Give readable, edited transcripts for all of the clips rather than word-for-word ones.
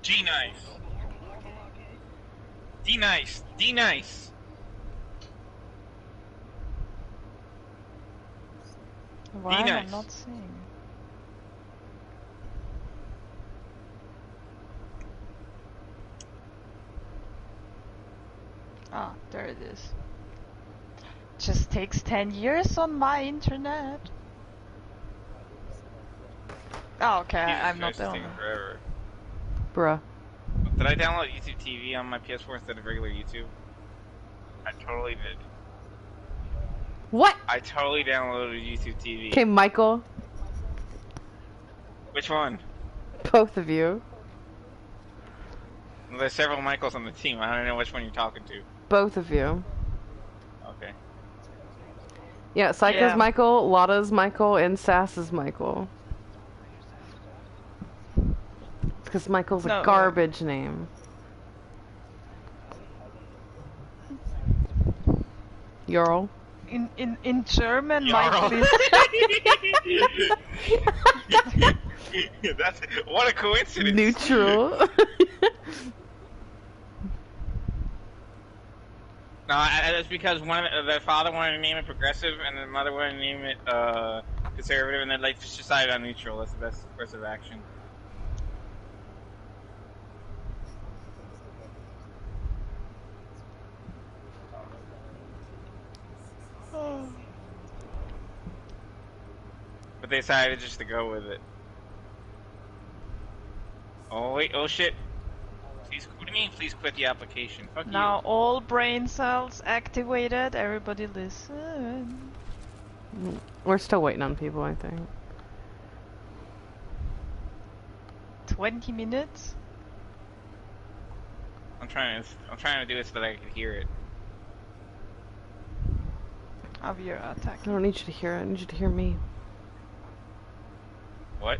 G nice. D nice. D nice. Why am I nice. not seeing? Ah, there it is. Just takes 10 years on my internet. Oh, okay, I'm not the only. Forever. Bruh. Did I download YouTube TV on my PS4 instead of regular YouTube? I totally did. What? I totally downloaded YouTube TV. Okay, Michael. Which one? Both of you. Well, there's several Michaels on the team. I don't know which one you're talking to. Both of you. Okay. Yeah, Psycho's Michael, Lotta's Michael, and Sass's Michael. Because Michael's a garbage name. Jarl. In German, Michael is. That's what a coincidence. Neutral. No, it's because the father wanted to name it progressive, and the mother wanted to name it conservative, and then like just decided on neutral. That's the best course of action. But they decided just to go with it. Oh wait! Oh shit! Please, what do you mean? Please quit the application. Fuck Now you. all brain cells activated. Everybody listen. We're still waiting on people, I think. 20 minutes. I'm trying to do it so that I can hear it. Of your attack. I don't need you to hear it. I need you to hear me. What?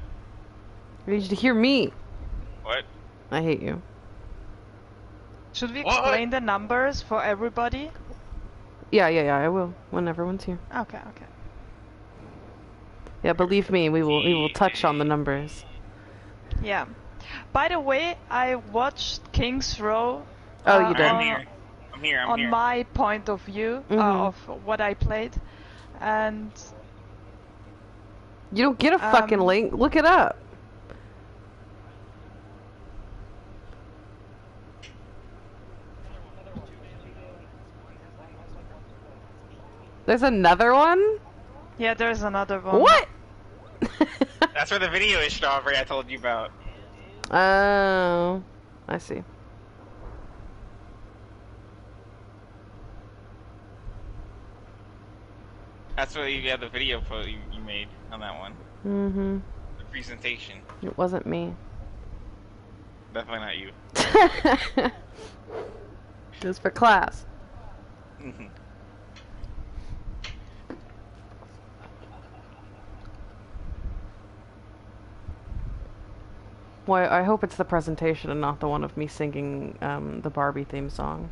I need you to hear me. What? I hate you. Should we explain the numbers for everybody? Yeah, I will when everyone's here. Okay, okay. Yeah, believe me, we will touch on the numbers. Yeah. By the way, I watched King's Row. Oh, you did. I'm here. On my point of view of what I played, and you don't get a fucking link. Look it up. There's another one? Yeah, there's another one. What? That's where the video is, Strawberry, I told you about. Oh, I see. That's where you had the video you made on that one. Mm-hmm. The presentation. It wasn't me. Definitely not you. It was for class. Mm-hmm. Well, I hope it's the presentation and not the one of me singing the Barbie theme song.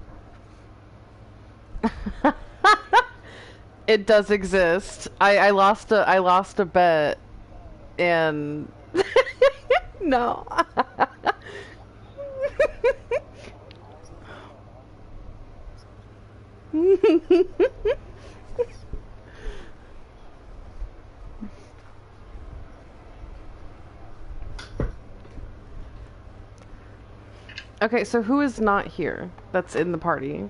It does exist. I lost a bet, and no. Okay, so who is not here that's in the party?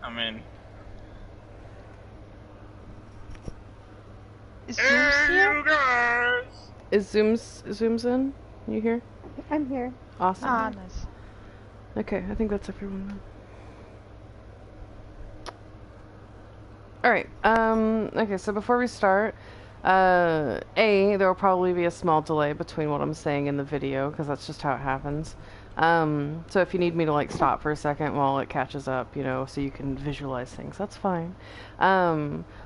I'm in. Is Zoom's here? You guys! Is Zoom's in? You here? I'm here. Awesome. Ah, nice. Okay, I think that's everyone then. Alright, okay, so before we start, there will probably be a small delay between what I'm saying in the video, because that's just how it happens. So if you need me to, like, stop for a second while it catches up, you know, so you can visualize things, that's fine.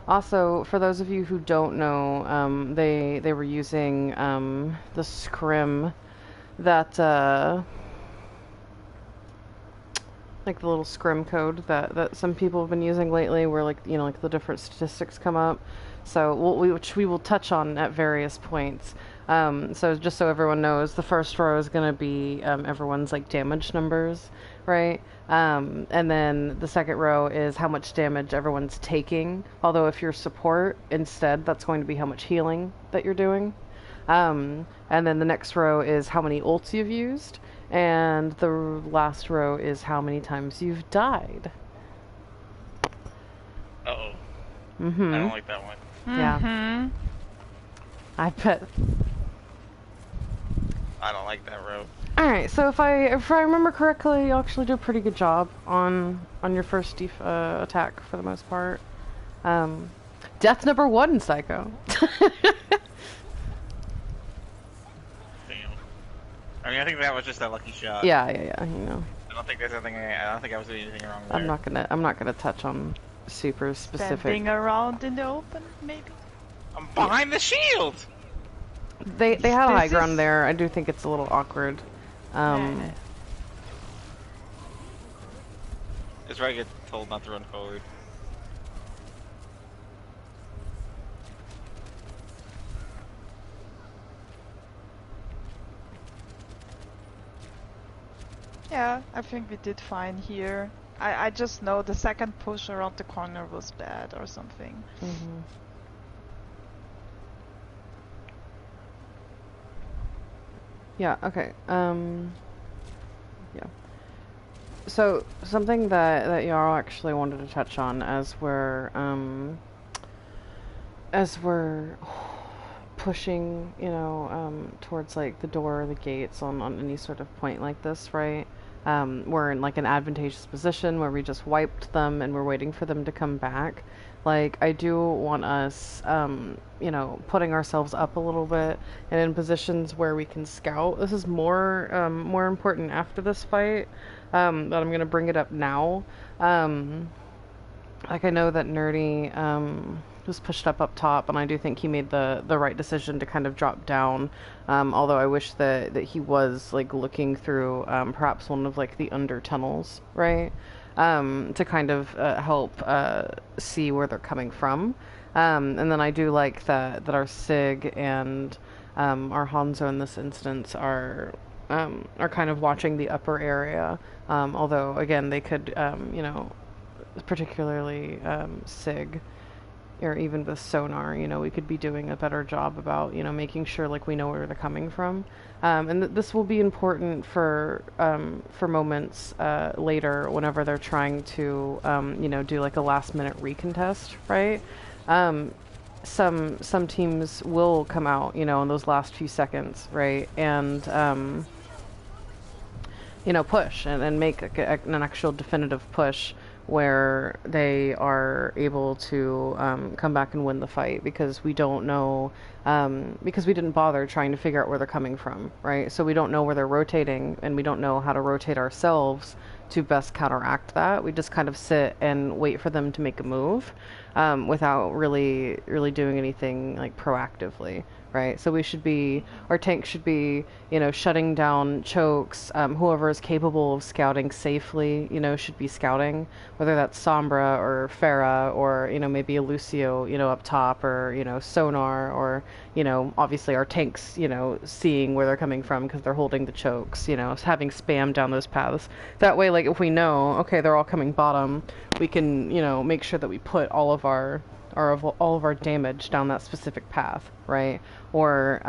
Also, for those of you who don't know, they were using, the scrim that, like the little scrim code that some people have been using lately where, like, you know, like the different statistics come up. So which we will touch on at various points. So just so everyone knows, the first row is going to be everyone's like damage numbers, right? And then the second row is how much damage everyone's taking. Although if you're support instead, that's going to be how much healing that you're doing. And then the next row is how many ults you've used. And the last row is how many times you've died. Uh-oh. Mm-hmm. I don't like that one. Yeah. Mm-hmm. I bet. I don't like that row. Alright, so if I remember correctly, you actually do a pretty good job on your first attack for the most part. Death number 1, Psycho. Damn. I mean, I think that was just a lucky shot. Yeah, you know. I don't think there's anything. I don't think I was doing anything wrong there. I'm not gonna touch on super specific. Standing around in the open, maybe. I'm behind the shield. They have high ground there. I do think it's a little awkward. It's where I get told not to run forward. Yeah, I think we did fine here. I just know the second push around the corner was bad or something. Mm-hmm. Yeah, okay. Yeah. So, something that y'all actually wanted to touch on as we're pushing, you know, towards like the door or the gates on any sort of point like this, right? We're in like an advantageous position where we just wiped them and we're waiting for them to come back. Like, I do want us, you know, putting ourselves up a little bit and in positions where we can scout. This is more important after this fight, but I'm going to bring it up now. Like, I know that Nerdy, was pushed up top, and I do think he made the right decision to kind of drop down, although I wish that he was, like, looking through, perhaps one of, like, the under tunnels, right? To kind of help see where they're coming from. And then I do like that our Sig and our Hanzo in this instance are kind of watching the upper area. Although again, they could, you know, particularly Sig, or even with sonar, you know, we could be doing a better job about, you know, making sure like we know where they're coming from. And this will be important for moments later whenever they're trying to, you know, do like a last minute recontest, right? Some teams will come out, you know, in those last few seconds, right? And, you know, push and make an actual definitive push where they are able to come back and win the fight, because we don't know, because we didn't bother trying to figure out where they're coming from, right? So we don't know where they're rotating, and we don't know how to rotate ourselves to best counteract that. We just kind of sit and wait for them to make a move without really doing anything like proactively. Right, so our tank should be, you know, shutting down chokes. Whoever is capable of scouting safely, you know, should be scouting, whether that's Sombra or Farah or, you know, maybe a Lucio, you know, up top, or, you know, sonar, or, you know, obviously our tanks, you know, seeing where they're coming from because they're holding the chokes, you know, having spam down those paths. That way, like, if we know, okay, they're all coming bottom, we can, you know, make sure that we put all of our damage down that specific path, right? Or,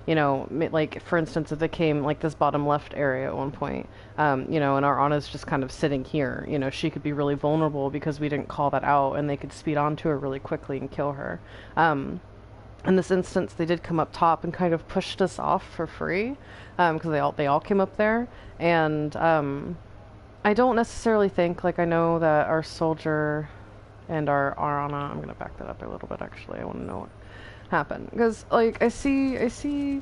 you know, like, for instance, if they came, like, this bottom left area at one point, you know, and our Ana's just kind of sitting here, you know, she could be really vulnerable because we didn't call that out, and they could speed onto her really quickly and kill her. In this instance, they did come up top and kind of pushed us off for free, because they all came up there, and, I don't necessarily think, like, I know that our soldier and our Ana, I'm gonna back that up a little bit, actually. I want to know what happened, because, like, I see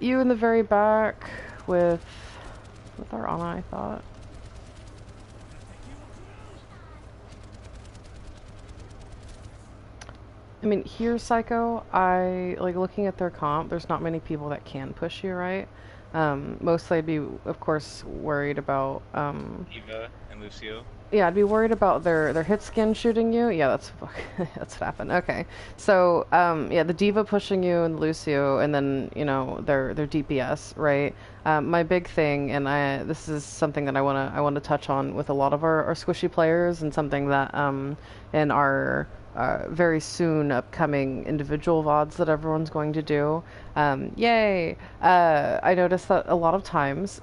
you in the very back with our Ana, I thought. I mean, here, Psycho, I, like, looking at their comp, there's not many people that can push you, right? Mostly I'd be, of course, worried about, Eva and Lucio. Yeah, I'd be worried about their hit skin shooting you. Yeah, that's that's what happened. Okay, so yeah, the Diva pushing you and Lucio, and then their DPS, right? My big thing, and this is something that I wanna touch on with a lot of our squishy players, and something that in our very soon upcoming individual VODs that everyone's going to do. Yay! I noticed that a lot of times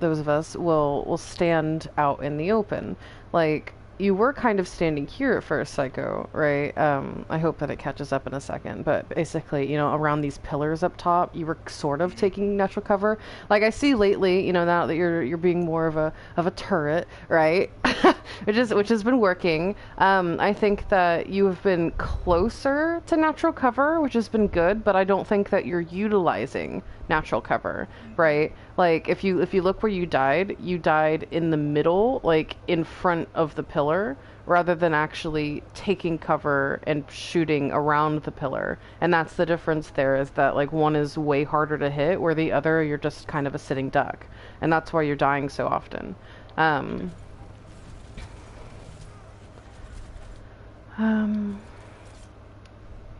those of us will stand out in the open. Like, you were kind of standing here at first, Psycho, right? I hope that it catches up in a second, but basically, around these pillars up top, you were sort of taking natural cover. Like, I see lately, now that you're being more of a turret, right? which has been working. I think that you have been closer to natural cover, which has been good, but I don't think that you're utilizing natural cover, right? Like, if you look where you died in the middle, like in front of the pillar, rather than actually taking cover and shooting around the pillar. And that's the difference there, is that like one is way harder to hit, where the other you're just kind of a sitting duck. And that's why you're dying so often.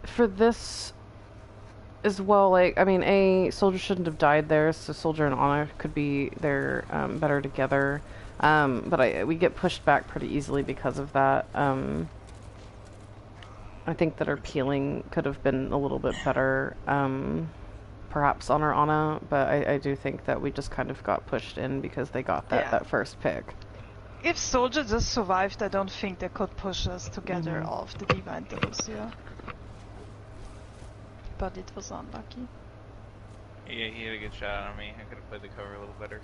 For this as well, like, I mean, Soldier shouldn't have died there, so Soldier and Ana could be there better together. But we get pushed back pretty easily because of that. I think that our peeling could have been a little bit better, perhaps on our Ana, but I do think that we just kind of got pushed in because they got that first pick. If Soldier just survived, I don't think they could push us together off the Diva and the Lucio. But it was unlucky. Yeah, he had a good shot on me. I could have played the cover a little better.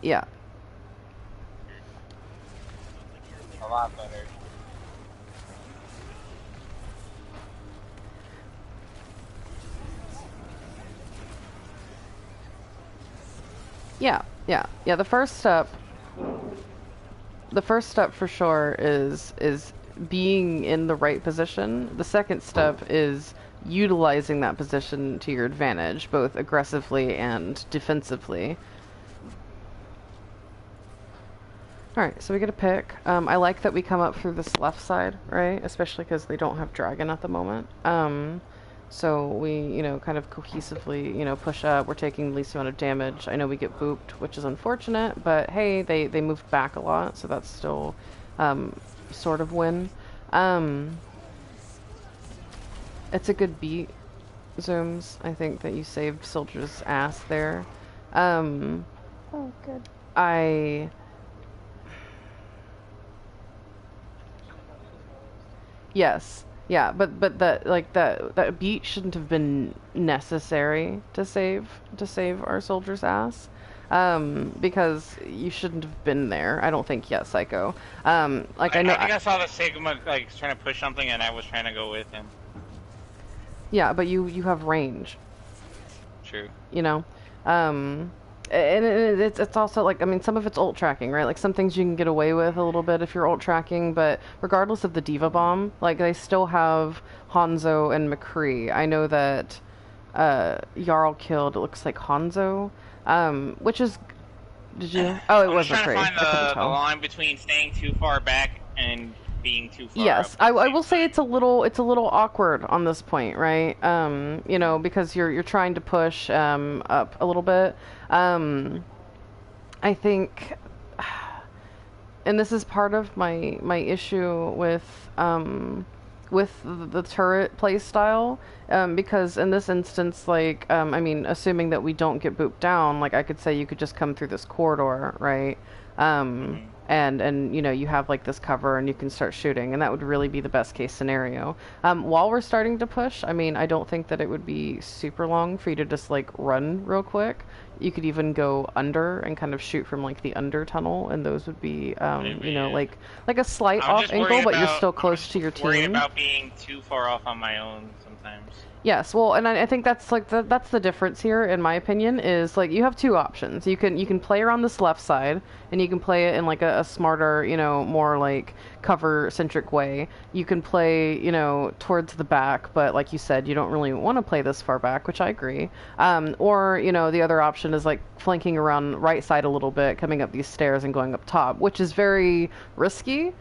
Yeah. A lot better. Yeah. The first step for sure is being in the right position. The second step is utilizing that position to your advantage, both aggressively and defensively. Alright, so we get a pick. I like that we come up through this left side, right? Especially because they don't have Dragon at the moment. So we, kind of cohesively, push up. We're taking the least amount of damage. I know we get booped, which is unfortunate, but hey, they moved back a lot, so that's still sort of win. It's a good beat, Zooms. I think that you saved Soldier's ass there. Oh, good. Yes. Yeah, but that beat shouldn't have been necessary to save our Soldier's ass. Because you shouldn't have been there. I don't think yet, Psycho. I know. I think I saw the Sigma trying to push something, and I was trying to go with him. Yeah, but you have range. True. And it's also like, I mean, some of it's ult tracking, right? Like, some things you can get away with a little bit if you're ult tracking, but regardless of the Diva Bomb, like, they still have Hanzo and McCree. I know that Jarl killed, it looks like Hanzo, which is, did you? Oh, it was McCree. I'm trying to find the line between staying too far back and being too far Yes, up. I will say it's a little awkward on this point, right? Because you're trying to push up a little bit. I think, and this is part of my issue with the turret play style, because in this instance, like, I mean, assuming that we don't get booped down, like, I could say you could just come through this corridor, right? And you have like this cover and you can start shooting, and that would really be the best case scenario. While we're starting to push, I mean, I don't think that it would be super long for you to just like run real quick. You could even go under and kind of shoot from like the under tunnel, and those would be like a slight off angle, but you're still close to your team. Worried about being too far off on my own sometimes. Yes, well, and I think that's like that's the difference here, in my opinion, is like you have two options. You can play around this left side, and you can play it in like a smarter, you know, more like cover-centric way. You can play, you know, towards the back, but like you said, you don't really want to play this far back, which I agree. Or, you know, the other option is like flanking around right side a little bit, coming up these stairs and going up top, which is very risky.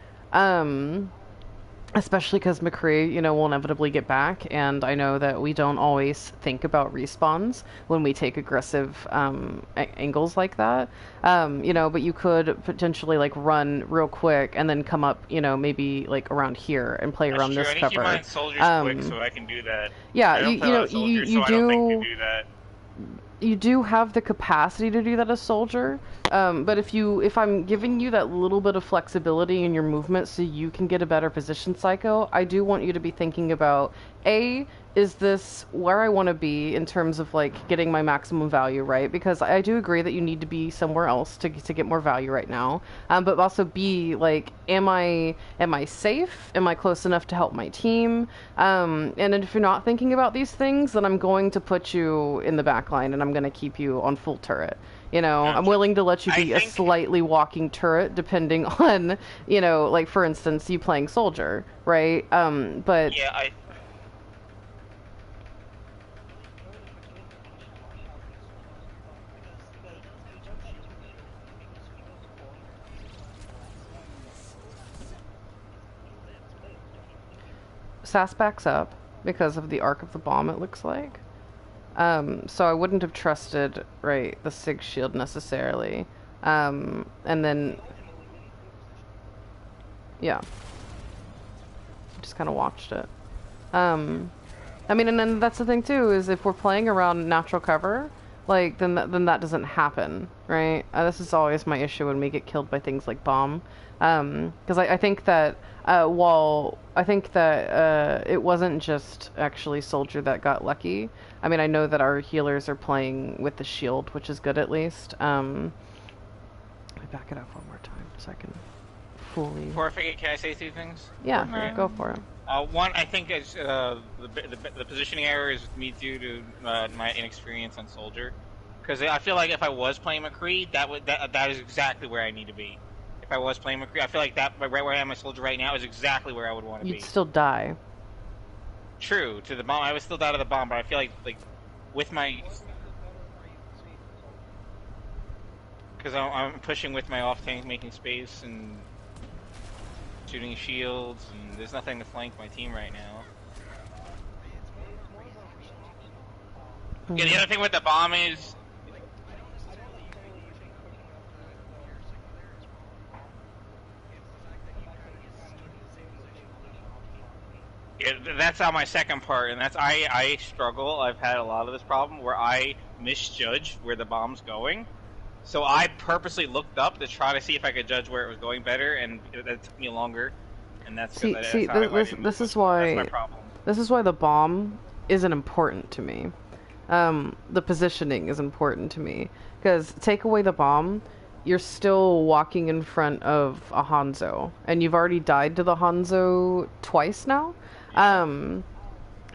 Especially because McCree, you know, will inevitably get back, and I know that we don't always think about respawns when we take aggressive angles like that. You know, but you could potentially like run real quick and then come up, you know, maybe like around here and play around this I need cover. to keep my soldiers quick so I can do that. Yeah, you know, you so I don't think to do that. You do have the capacity to do that as soldier, but if I'm giving you that little bit of flexibility in your movement so you can get a better position psycho, I do want you to be thinking about, A, is this where I want to be in terms of like getting my maximum value, right? Because I do agree that you need to be somewhere else to get more value right now. But also B, like, am I safe? Am I close enough to help my team? And if you're not thinking about these things, then I'm going to put you in the back line and I'm going to keep you on full turret. You know, I'm willing to let you be a slightly walking turret depending on, you know, like for instance, you playing soldier, right? But yeah, SAS backs up because of the arc of the bomb, it looks like. So I wouldn't have trusted, right, the SIG shield necessarily. And then, yeah. Just kind of watched it. I mean, and then that's the thing too, is if we're playing around natural cover, like, then that doesn't happen, right? This is always my issue when we get killed by things like bomb. Because I think that, it wasn't just actually soldier that got lucky. I mean, I know that our healers are playing with the shield, which is good at least. Let me back it up one more time so I can fully... Before I forget, can I say two things? Yeah, go for it. One, I think it's, the positioning error is me due to my inexperience on soldier. Because I feel like if I was playing McCree, that is exactly where I need to be. If I was playing McCree, I feel like that right where I am my soldier right now is exactly where I would want to be. You'd still die. True, to the bomb. I would still die to the bomb, but I feel like with my... Because I'm pushing with my off tank, making space and shooting shields, and there's nothing to flank my team right now. Yeah, the other thing with the bomb is... Yeah, that's on my second part, and that's I struggle. I've had a lot of this problem where I misjudge where the bomb's going. So I purposely looked up to try to see if I could judge where it was going better, and that took me longer. And that's this is why that's my problem. This is why the bomb isn't important to me. The positioning is important to me, because take away the bomb, you're still walking in front of a Hanzo, and you've already died to the Hanzo twice now.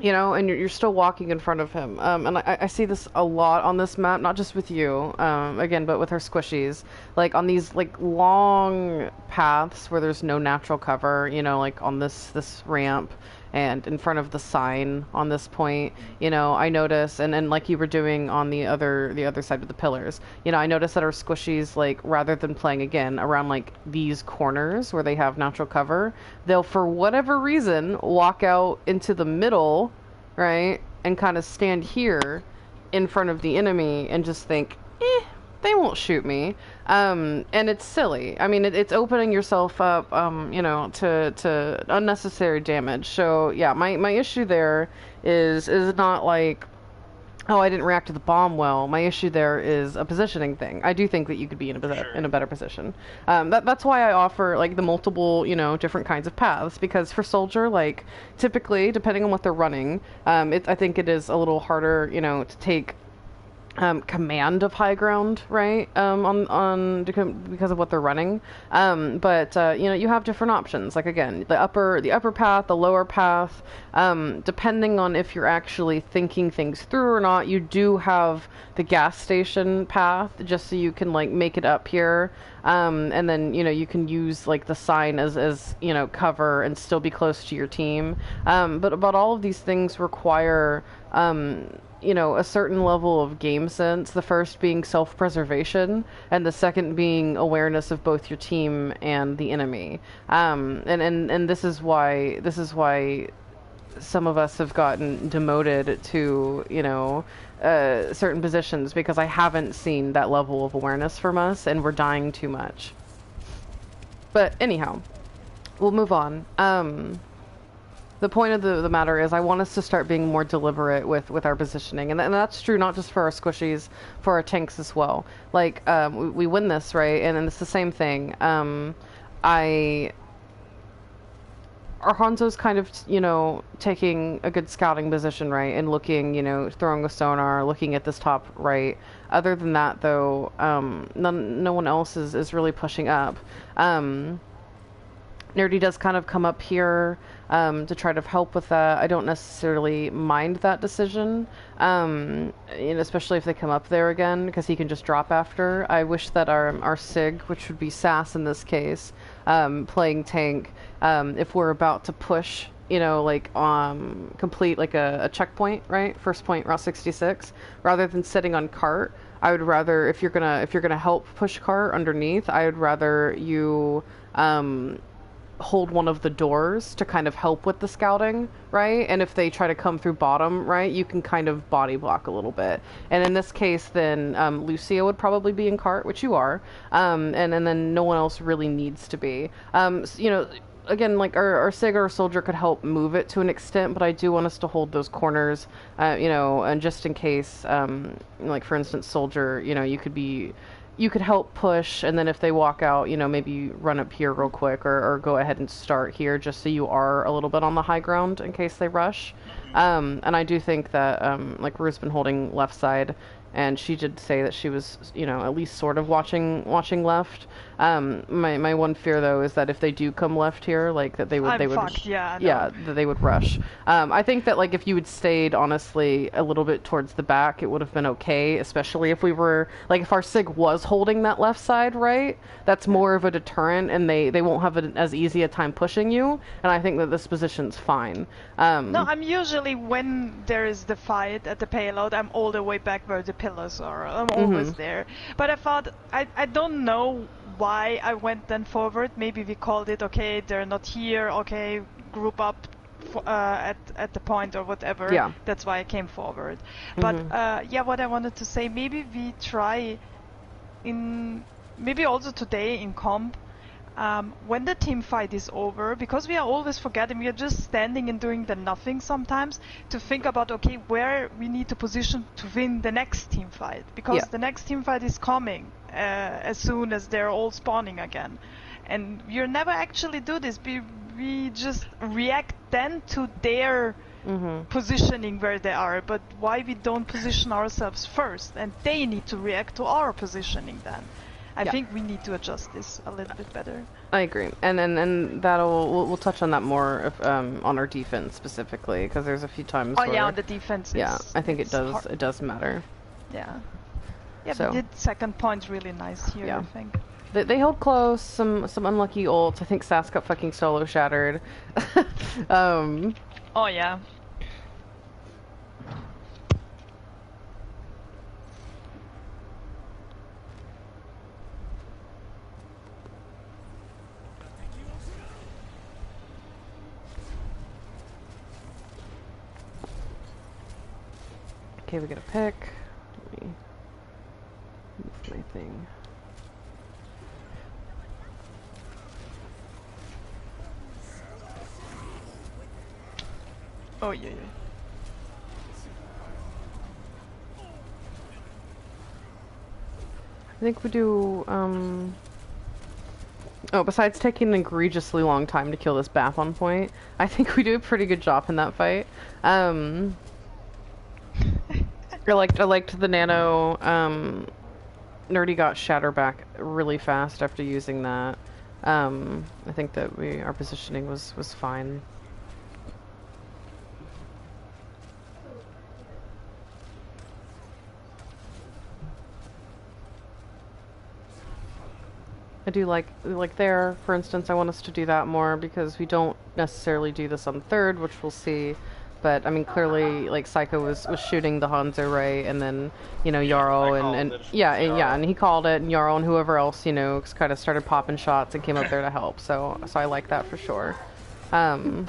You know, and you're still walking in front of him. And I see this a lot on this map, not just with you, again, but with her squishies. Like, on these, like, long paths where there's no natural cover, you know, like on this ramp, and in front of the sign on this point, you know, I notice, and like you were doing on the other side of the pillars, you know, I noticed that our squishies, like, rather than playing, again, around, like, these corners where they have natural cover, they'll, for whatever reason, walk out into the middle, right, and kind of stand here in front of the enemy and just think, they won't shoot me. And it's silly. I mean, it's opening yourself up, you know, to unnecessary damage. So, yeah, my issue there is not like, oh, I didn't react to the bomb well. My issue there is a positioning thing. I do think that you could be in a better position. That's why I offer, like, the multiple, you know, different kinds of paths, because for soldier, like, typically, depending on what they're running, I think it is a little harder, you know, to take command of high ground, right? Because of what they're running. But you know, you have different options. Like again, the upper path, the lower path. Depending on if you're actually thinking things through or not, you do have the gas station path, just so you can like make it up here. And then you know you can use like the sign as you know cover and still be close to your team. But all of these things require you know, a certain level of game sense, the first being self-preservation, and the second being awareness of both your team and the enemy. And this is why some of us have gotten demoted to, you know, certain positions, because I haven't seen that level of awareness from us, and we're dying too much. But anyhow, we'll move on. The point of the matter is I want us to start being more deliberate with our positioning. And that's true not just for our squishies, for our tanks as well. Like, we win this, right? And it's the same thing. Our Hanzo's kind of, you know, taking a good scouting position, right? And looking, you know, throwing a sonar, looking at this top right. Other than that, though, no one else is really pushing up. Nerdy does kind of come up here to try to help with that. I don't necessarily mind that decision, and especially if they come up there again, because he can just drop after. I wish that our SIG, which would be SAS in this case, playing tank, if we're about to push, you know, like complete like a checkpoint, right? First point, Route 66, rather than sitting on cart. I would rather, if you're gonna help push cart underneath, I would rather you hold one of the doors to kind of help with the scouting, right? And if they try to come through bottom, right, you can kind of body block a little bit. And in this case, then Lucia would probably be in cart, which you are, and then no one else really needs to be. So, you know, again, like our SIG or soldier could help move it to an extent, but I do want us to hold those corners, you know, and just in case, like for instance, soldier, you know, you could help push, and then if they walk out, you know, maybe run up here real quick, or go ahead and start here, just so you are a little bit on the high ground in case they rush. And I do think that, like, Rue's been holding left side, and she did say that she was, you know, at least sort of watching left. My one fear though is that if they do come left here, like that they would that they would rush. I think that like if you had stayed honestly a little bit towards the back, it would have been okay, especially if we were like if our SIG was holding that left side, right? That's more of a deterrent, and they won't have as easy a time pushing you. And I think that this position's fine. No, I'm usually, when there is the fight at the payload, I'm all the way back where the pillars are. I'm always there. But I thought, I don't know why I went then forward. Maybe we called it, okay, they're not here, okay, group up at the point or whatever. Yeah. That's why I came forward. But yeah, what I wanted to say, maybe we try maybe also today in comp, when the team fight is over, because we are always forgetting, we are just standing and doing the nothing sometimes, to think about, okay, where we need to position to win the next team fight, because the next team fight is coming as soon as they're all spawning again. And we never actually do this. We just react then to their positioning where they are, but why we don't position ourselves first, and they need to react to our positioning then. I think we need to adjust this a little bit better. I agree, and we'll touch on that more if, on our defense specifically, because there's a few times. Oh yeah, on the defense. Yeah, I think it does matter. Yeah. Yeah, so, we did second point really nice here. I think. They held close. Some unlucky ults. I think Sass got fucking solo shattered. Oh yeah. Okay, we get a pick. Let me move my thing. Oh yeah. I think we do, oh, besides taking an egregiously long time to kill this Bath on point, I think we do a pretty good job in that fight. I liked the nano. Nerdy got shatter back really fast after using that. I think that our positioning was fine. I do like there, for instance, I want us to do that more because we don't necessarily do this on third, which we'll see. But I mean, clearly, like Psycho was shooting the Hanzo right, and then Jarl and he called it, and Jarl and whoever else kind of started popping shots and came up there to help. So I like that for sure. And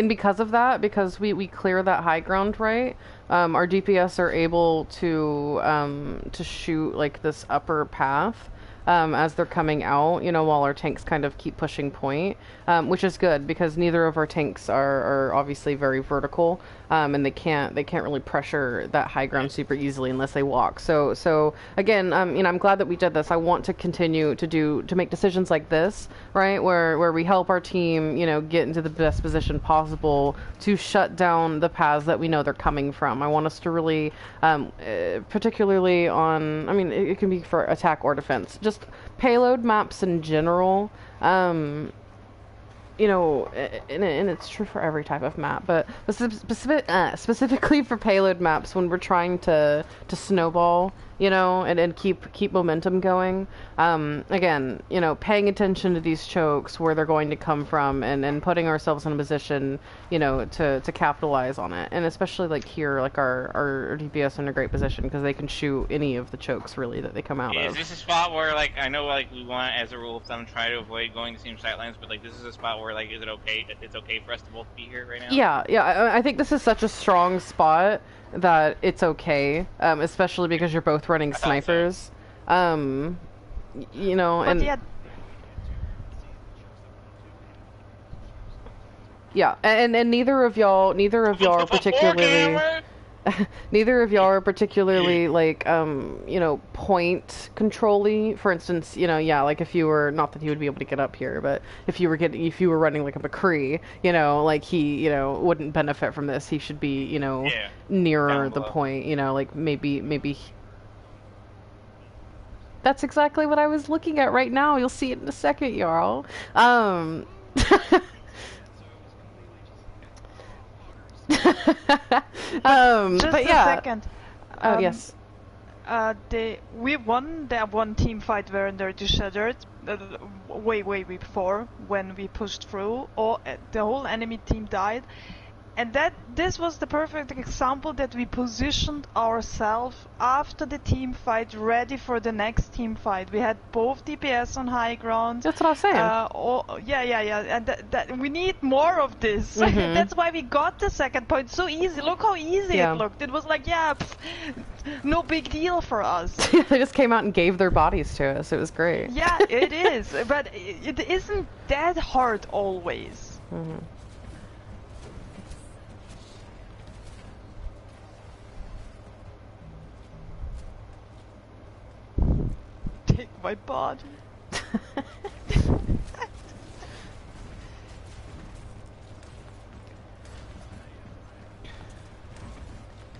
because of that, because we clear that high ground right, our DPS are able to shoot like this upper path as they're coming out, while our tanks kind of keep pushing point, which is good because neither of our tanks are obviously very vertical, and they can't really pressure that high ground super easily unless they walk. So again, I'm glad that we did this. I want to continue to make decisions like this, right, where we help our team, get into the best position possible to shut down the paths that we know they're coming from. I want us to really, particularly on, it can be for attack or defense, just payload maps in general, and it's true for every type of map, but specifically for payload maps when we're trying to snowball, and keep momentum going. Again, paying attention to these chokes, where they're going to come from, and putting ourselves in a position, to capitalize on it. And especially like here, like our DPS are in a great position because they can shoot any of the chokes really that they come out of. Is this a spot where I know we want, as a rule of thumb, try to avoid going to same sightlines, but this is a spot where is it okay? It's okay for us to both be here right now? Yeah. I think this is such a strong spot that it's okay, especially because you're both running snipers. But and yeah, and neither of y'all are particularly neither of y'all are particularly point control-y. For instance, if you were, not that he would be able to get up here, but if you were running like a McCree, he wouldn't benefit from this. He should be nearer the point, maybe that's exactly what I was looking at right now. You'll see it in a second, Jarl. Just but yeah. a second. Yes. We won that one team fight where they're shattered way before when we pushed through. The whole enemy team died, and this was the perfect example that we positioned ourselves after the team fight, ready for the next team fight. We had both DPS on high ground. That's what I was saying. Yeah, and we need more of this. Mm-hmm. That's why we got the second point so easy. Look how easy it looked. It was no big deal for us. They just came out and gave their bodies to us. It was great. Yeah, it is, but it isn't that hard always. Mm-hmm. Take my body.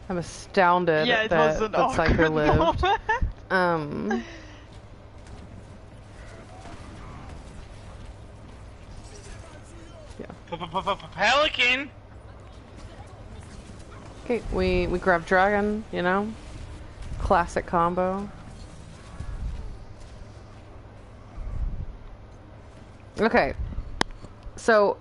I'm astounded that Psycho lived. Pelican. Okay, we grab Dragon, classic combo. Okay, so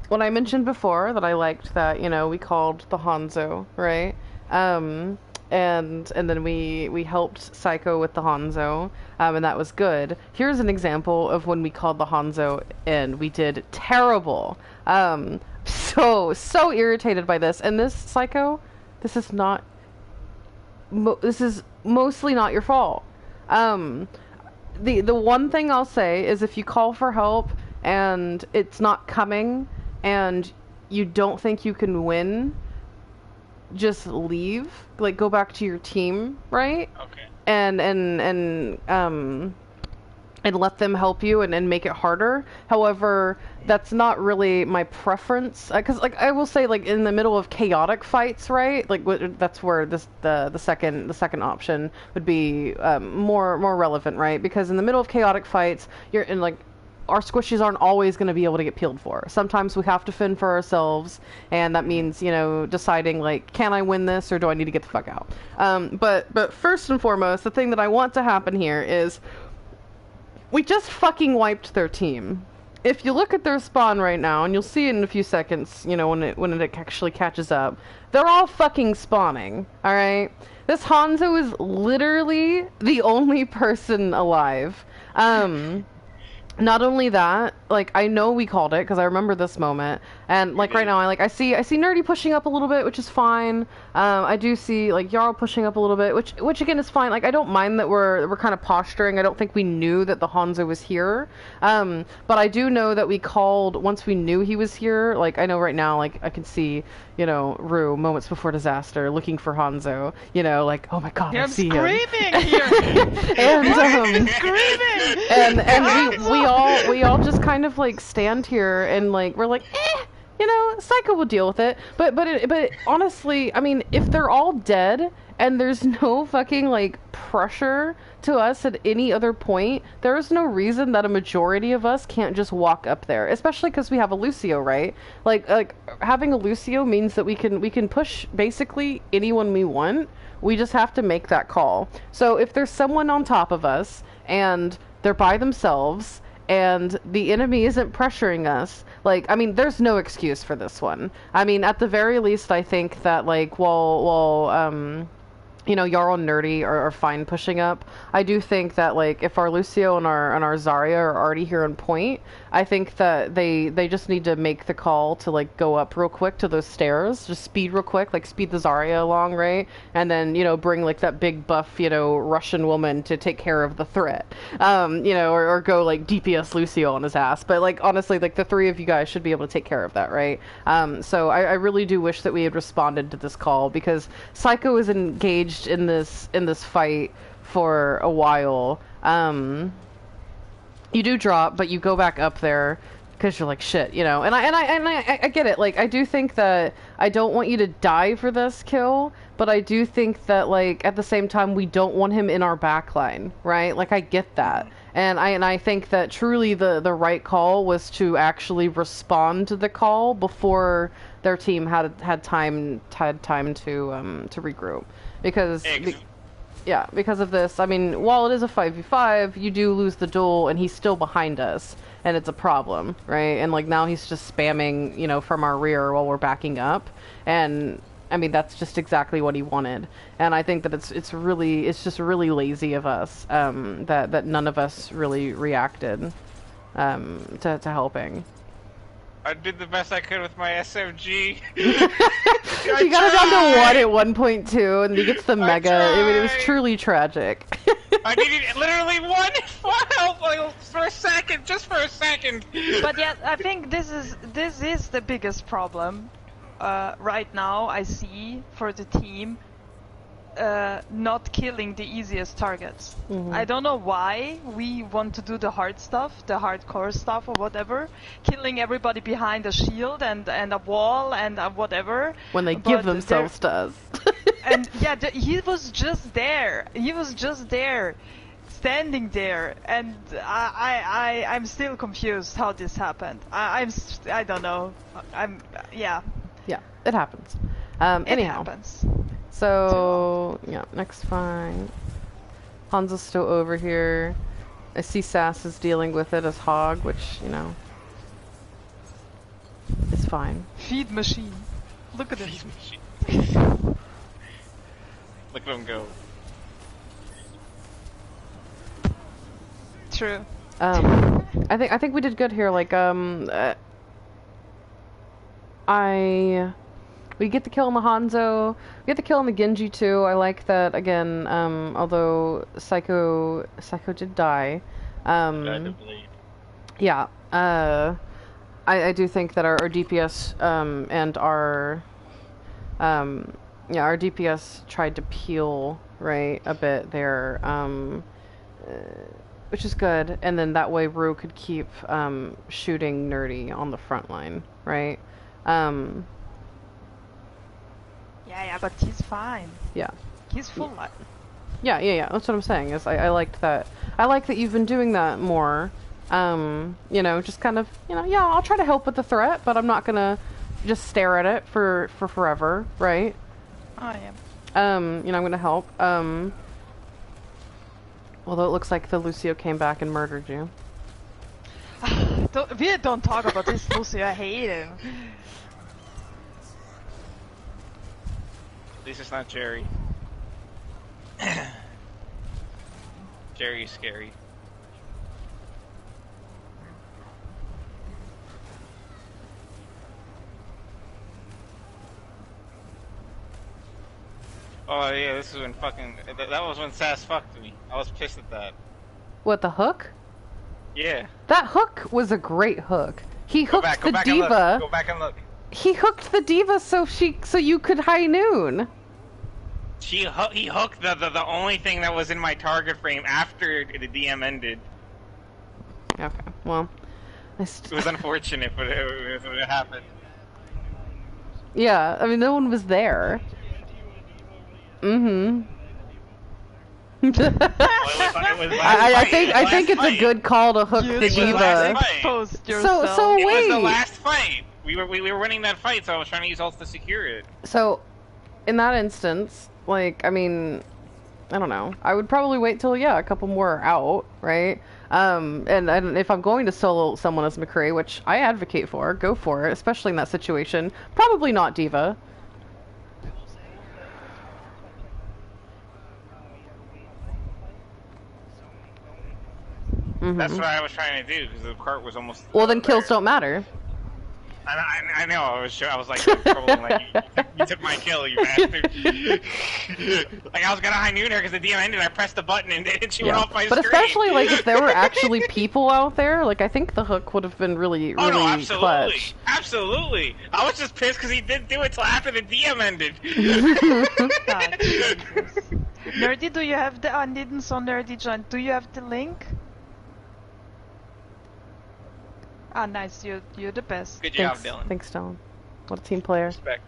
when I mentioned before that I liked that, we called the Hanzo, right? And then we helped Psycho with the Hanzo, and that was good. Here's an example of when we called the Hanzo and we did terrible. So irritated by this. And this, Psycho, this is mostly not your fault. The one thing I'll say is if you call for help and it's not coming and you don't think you can win, just leave. Go back to your team, right? Okay. And and let them help you and make it harder. However, that's not really my preference, because like I will say, like in the middle of chaotic fights, right? Like that's where the second option would be more relevant, right? Because in the middle of chaotic fights, you're in like our squishies aren't always going to be able to get peeled for. Sometimes we have to fend for ourselves, and that means, you know, deciding like, can I win this or do I need to get the fuck out? But first and foremost, the thing that I want to happen here is we just fucking wiped their team. If you look at their spawn right now, and you'll see it in a few seconds, you know, when it actually catches up, they're all fucking spawning, alright? This Hanzo is literally the only person alive. Not only that, like, I know we called it, because I remember this moment, and, like, right now, I see Nerdy pushing up a little bit, which is fine. I do see, like, Jarl pushing up a little bit, which again, is fine. Like, I don't mind that we're kind of posturing. I don't think we knew that the Hanzo was here. But I do know that we called, once we knew he was here, like, I know right now, like, I can see, you know, Rue, moments before disaster, looking for Hanzo, you know, like, oh my god, yeah, I see him. Screaming here! And, screaming! and we all just kind of like stand here and like we're like, you know, Psycho will deal with it. But honestly, I mean, if they're all dead and there's no fucking like pressure to us at any other point, there is no reason that a majority of us can't just walk up there, especially because we have a Lucio, right? Like having a Lucio means that we can push basically anyone we want. We just have to make that call. So if there's someone on top of us and they're by themselves and the enemy isn't pressuring us, like, I mean, there's no excuse for this one. I mean, at the very least, I think that, like, while you know, Jarl and Nerdy are fine pushing up, I do think that, like, if our Lucio and our Zarya are already here on point, I think that they just need to make the call to, like, go up real quick to those stairs, just speed real quick, like, speed the Zarya along, right? And then, you know, bring, like, that big buff, you know, Russian woman to take care of the threat. You know, or go, like, DPS Lucio on his ass. But, like, honestly, like, the three of you guys should be able to take care of that, right? So I really do wish that we had responded to this call, because Psycho is engaged in this fight for a while. You do drop, but you go back up there because you're like, shit, you know. And I get it. Like, I do think that I don't want you to die for this kill, but I do think that, like, at the same time, we don't want him in our backline, right? Like, I get that. And I think that truly the right call was to actually respond to the call before their team had time to regroup. Because because of this, I mean, while it is a 5v5, you do lose the duel, and he's still behind us, and it's a problem, right? And, like, now he's just spamming, you know, from our rear while we're backing up, and, I mean, that's just exactly what he wanted. And I think that it's just really lazy of us, that none of us really reacted, to helping. I did the best I could with my SMG. You got it down to 1 at 1.2, and he gets the mega. I mean, it was truly tragic. I needed literally one help, like, for a second, just for a second. But yeah, I think this is the biggest problem right now I see for the team. Not killing the easiest targets. Mm-hmm. I don't know why we want to do the hard stuff, the hardcore stuff or whatever, killing everybody behind a shield and a wall and whatever. When they give themselves to us. And yeah, he was just there. He was just there, standing there, and I'm still confused how this happened. I don't know. Yeah. Yeah, it happens. Anyhow. It happens. So, yeah, next fight. Hanzo's still over here. I see Sass is dealing with it as Hog, which, you know, is fine. Feed machine. Look at Feed it. machine. Look at him go. True. I think we did good here. Like, we get the kill on the Hanzo, we get the kill on the Genji too. I like that, again, although Psycho did die. Yeah, I do think that our DPS, and our DPS tried to peel, right, a bit there. which is good. And then that way Rue could keep shooting Nerdy on the front line, right? Yeah, but he's fine. Yeah. He's full life. Yeah. That's what I'm saying. Is I liked that. I like that you've been doing that more. You know, just kind of, you know, yeah, I'll try to help with the threat, but I'm not gonna just stare at it for forever, right? I am. You know, I'm gonna help. Although it looks like the Lucio came back and murdered you. We don't talk about this, Lucy. I hate him. At least it's not Jerry. Jerry's scary. Oh yeah, this is when fucking that was when Sass fucked me. I was pissed at that. What, the hook? Yeah. That hook was a great hook. He hooked the diva. Go back and look. He hooked the diva so you could high noon. He hooked the only thing that was in my target frame after the DM ended. Okay, well, it was unfortunate, but it happened. Yeah, I mean, no one was there. Mm-hmm. I think it's a good call to hook the diva. So wait. wait. It was the last fight. We were winning that fight, so I was trying to use ults to secure it. So, in that instance, like, I mean, I don't know. I would probably wait till a couple more are out, right? And if I'm going to solo someone as McCree, which I advocate for, go for it, especially in that situation. Probably not diva. Mm-hmm. That's what I was trying to do because the cart was almost. Well, then kills don't matter. I know. I was like, trolling, like you took my kill, you bastard. Like I was gonna high noon her because the DM ended. I pressed the button and she went off my screen. But especially like if there were actually people out there, like I think the hook would have been really absolutely, clutch. Absolutely. I was just pissed because he didn't do it till after the DM ended. Nerdy, do you have the? I didn't saw Nerdy join. Do you have the link? Ah, nice. You're the best. Good job, Dylan. Thanks, Dylan. What a team player. Respect.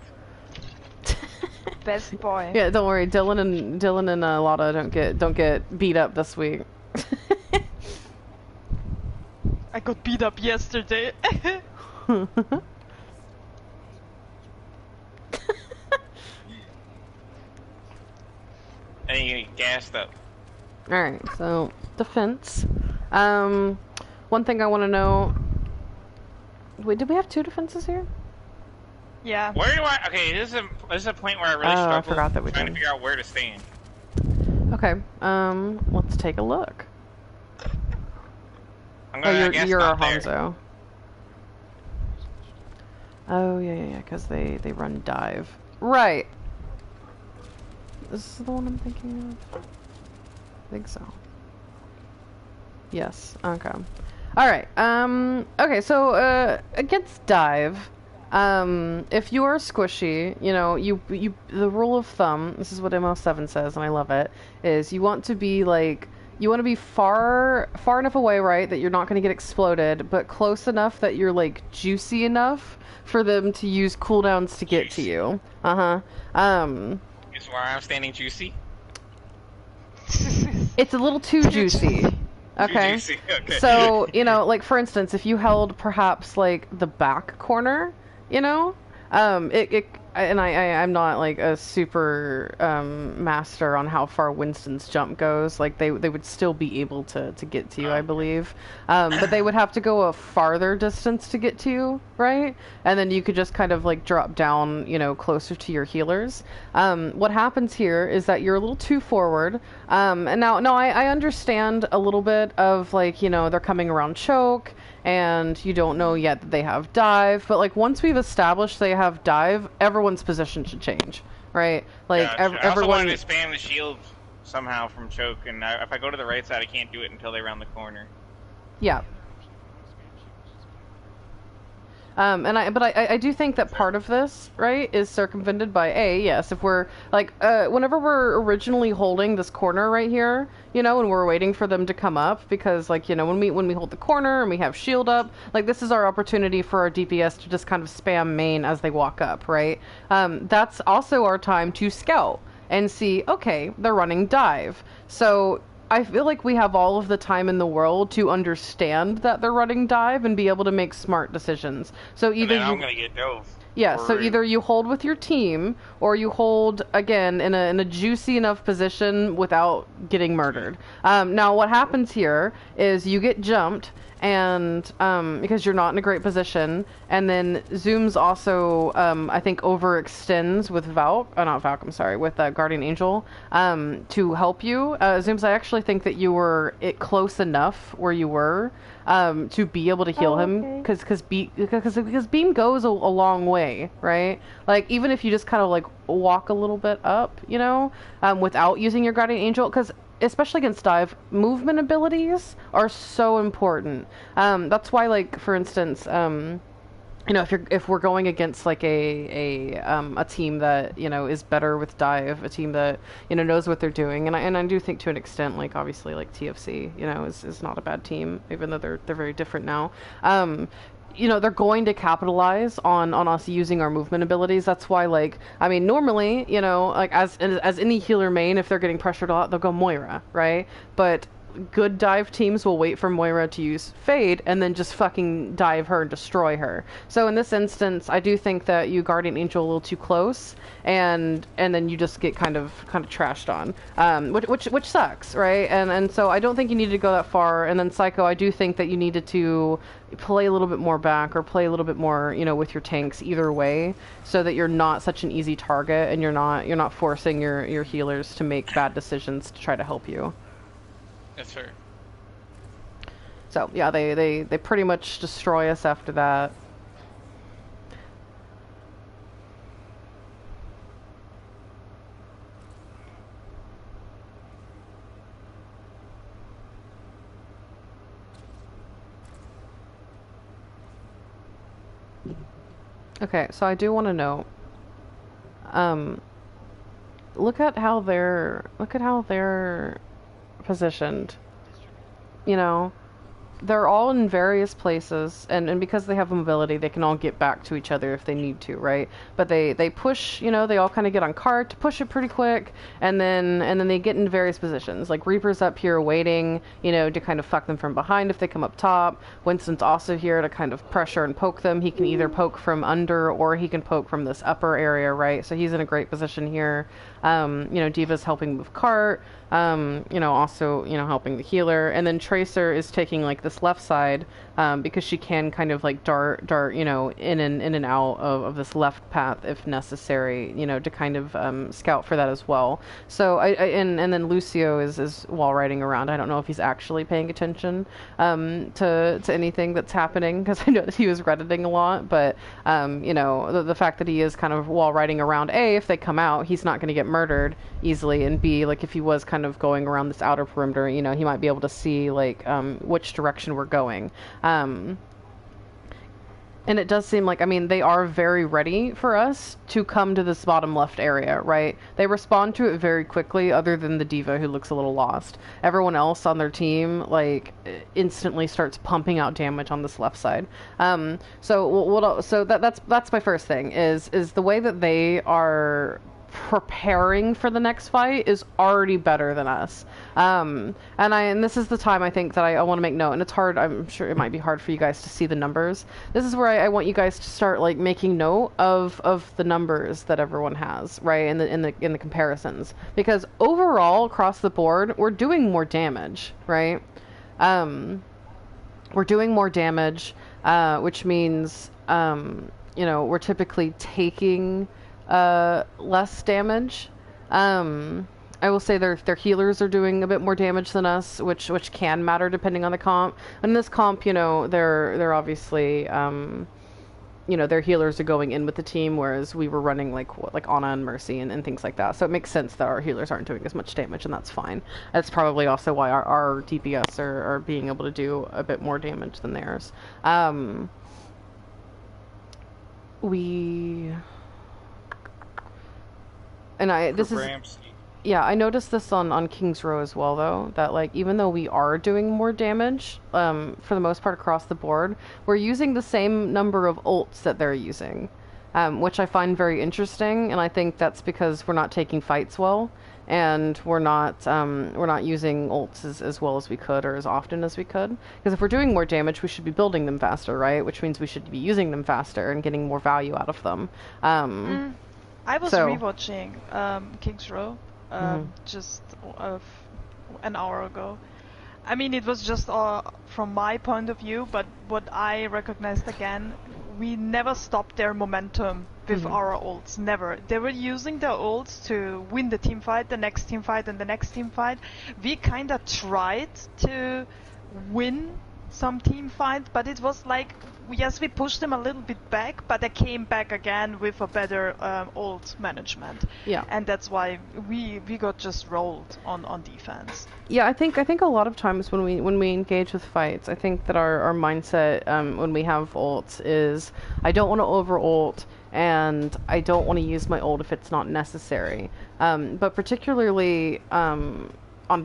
Best boy. Yeah, don't worry. Dylan and Lotta don't get beat up this week. I got beat up yesterday. And you get gassed up. Alright, so defense. One thing I want to know. Wait, did we have 2 defenses here? Yeah. Where do I? Okay, this is a point where I really struggle. I forgot that we trying did. to figure out where to stand. Okay. Let's take a look. I'm gonna guess you're a not there. Hanzo. Oh yeah, because they run dive. Right. This is the one I'm thinking of. I think so. Yes. Okay. All right. Okay. So against dive, if you are squishy, you know, the rule of thumb. This is what MO7 says, and I love it. Is you want to be like. You want to be far enough away, right, that you're not going to get exploded, but close enough that you're like juicy enough for them to use cooldowns to get to you. Is where I'm standing juicy? It's a little too juicy. Okay. Too juicy. Okay. So, you know, like for instance, if you held perhaps like the back corner, you know, I'm not like a super master on how far Winston's jump goes. Like they would still be able to get to you, I believe. But they would have to go a farther distance to get to you, right? And then you could just kind of like drop down, you know, closer to your healers. What happens here is that you're a little too forward. And now I understand a little bit of like, you know, they're coming around choke. And you don't know yet that they have dive, but like once we've established they have dive, everyone's position should change, right? Like I also everyone. wanted to spam the shield somehow from choke, and if I go to the right side, I can't do it until they round the corner. Yeah. But I do think that part of this, right, is circumvented by yes, if we're like, whenever we're originally holding this corner right here, you know, and we're waiting for them to come up, because like, you know, when we hold the corner and we have shield up, like this is our opportunity for our DPS to just kind of spam main as they walk up, right? That's also our time to scout and see, okay, they're running dive, so I feel like we have all of the time in the world to understand that they're running dive and be able to make smart decisions. So either I'm gonna get dove. Yeah, so either you hold with your team, or you hold, again, in a juicy enough position without getting murdered. Now, what happens here is you get jumped, and because you're not in a great position, and then Zoom's also, I think, overextends with with Guardian Angel to help you. Zooms, I actually think that you were close enough where you were to be able to heal him, because beam goes a long way, right? Like, even if you just kind of like walk a little bit up, you know, without using your Guardian Angel, because especially against dive, movement abilities are so important. That's why, like, for instance, you know, if we're going against like a team that, you know, is better with dive, a team that, you know, knows what they're doing, and I do think to an extent, like, obviously, like TFC, you know, is not a bad team, even though they're very different now. You know, they're going to capitalize on us using our movement abilities. That's why, like, I mean, normally, you know, like, as any healer main, if they're getting pressured a lot, they'll go Moira, right? But good dive teams will wait for Moira to use Fade and then just fucking dive her and destroy her. So in this instance, I do think that you Guardian Angel a little too close, and then you just get kind of trashed on, which sucks, right? And so I don't think you needed to go that far. And then Psycho, I do think that you needed to play a little bit more back, or play a little bit more, you know, with your tanks either way, so that you're not such an easy target, and you're not forcing your healers to make bad decisions to try to help you. That's fair. So yeah, they pretty much destroy us after that. Okay, so I do want to know. Look at how they're positioned. You know, they're all in various places, and because they have mobility, they can all get back to each other if they need to, right? But they push, you know, they all kind of get on cart to push it pretty quick, and then they get into various positions. Like Reaper's up here waiting, you know, to kind of fuck them from behind if they come up top. Winston's also here to kind of pressure and poke them. He can either poke from under, or he can poke from this upper area, right? So he's in a great position here. You know, Diva's helping move cart. You know, also, you know, helping the healer, and then Tracer is taking like this left side, because she can kind of like dart, you know, in and out of this left path if necessary, you know, to kind of scout for that as well. So and then Lucio is wall riding around. I don't know if he's actually paying attention to anything that's happening, because I know that he was redditing a lot, but you know, the fact that he is kind of wall riding around, if they come out, he's not going to get murdered easily, and B, like, if he was kind of going around this outer perimeter, you know, he might be able to see like which direction we're going. And it does seem like, I mean, they are very ready for us to come to this bottom left area, right? They respond to it very quickly, other than the Diva, who looks a little lost. Everyone else on their team, like, instantly starts pumping out damage on this left side. So that's my first thing, is the way that they are preparing for the next fight is already better than us. And this is the time I think that I want to make note, and it's hard, I'm sure it might be hard for you guys to see the numbers. This is where I want you guys to start like making note of the numbers that everyone has, right, in the comparisons, because overall across the board we're doing more damage, right? We're doing more damage, which means you know, we're typically taking less damage. I will say their healers are doing a bit more damage than us, which can matter depending on the comp. And in this comp, you know, they're obviously you know, their healers are going in with the team, whereas we were running like Ana and Mercy and things like that. So it makes sense that our healers aren't doing as much damage, and that's fine. That's probably also why our DPS are being able to do a bit more damage than theirs. we... And I... This is... Ramsey. Yeah, I noticed this on King's Row as well, though, that, like, even though we are doing more damage, for the most part across the board, we're using the same number of ults that they're using, which I find very interesting, and I think that's because we're not taking fights well, and we're not using ults as well as we could, or as often as we could. Because if we're doing more damage, we should be building them faster, right? Which means we should be using them faster and getting more value out of them. I was rewatching King's Row. Just an hour ago. I mean, it was just from my point of view, but what I recognized again, we never stopped their momentum with our ults. Never. They were using their ults to win the team fight, the next team fight, and the next team fight. We kind of tried to win some team fight, but it was like, yes, we pushed them a little bit back, but they came back again with a better ult management. Yeah. And that's why we got just rolled on defense. Yeah, I think a lot of times when we engage with fights, I think that our mindset when we have ults is, I don't want to over ult, and I don't want to use my ult if it's not necessary. But particularly on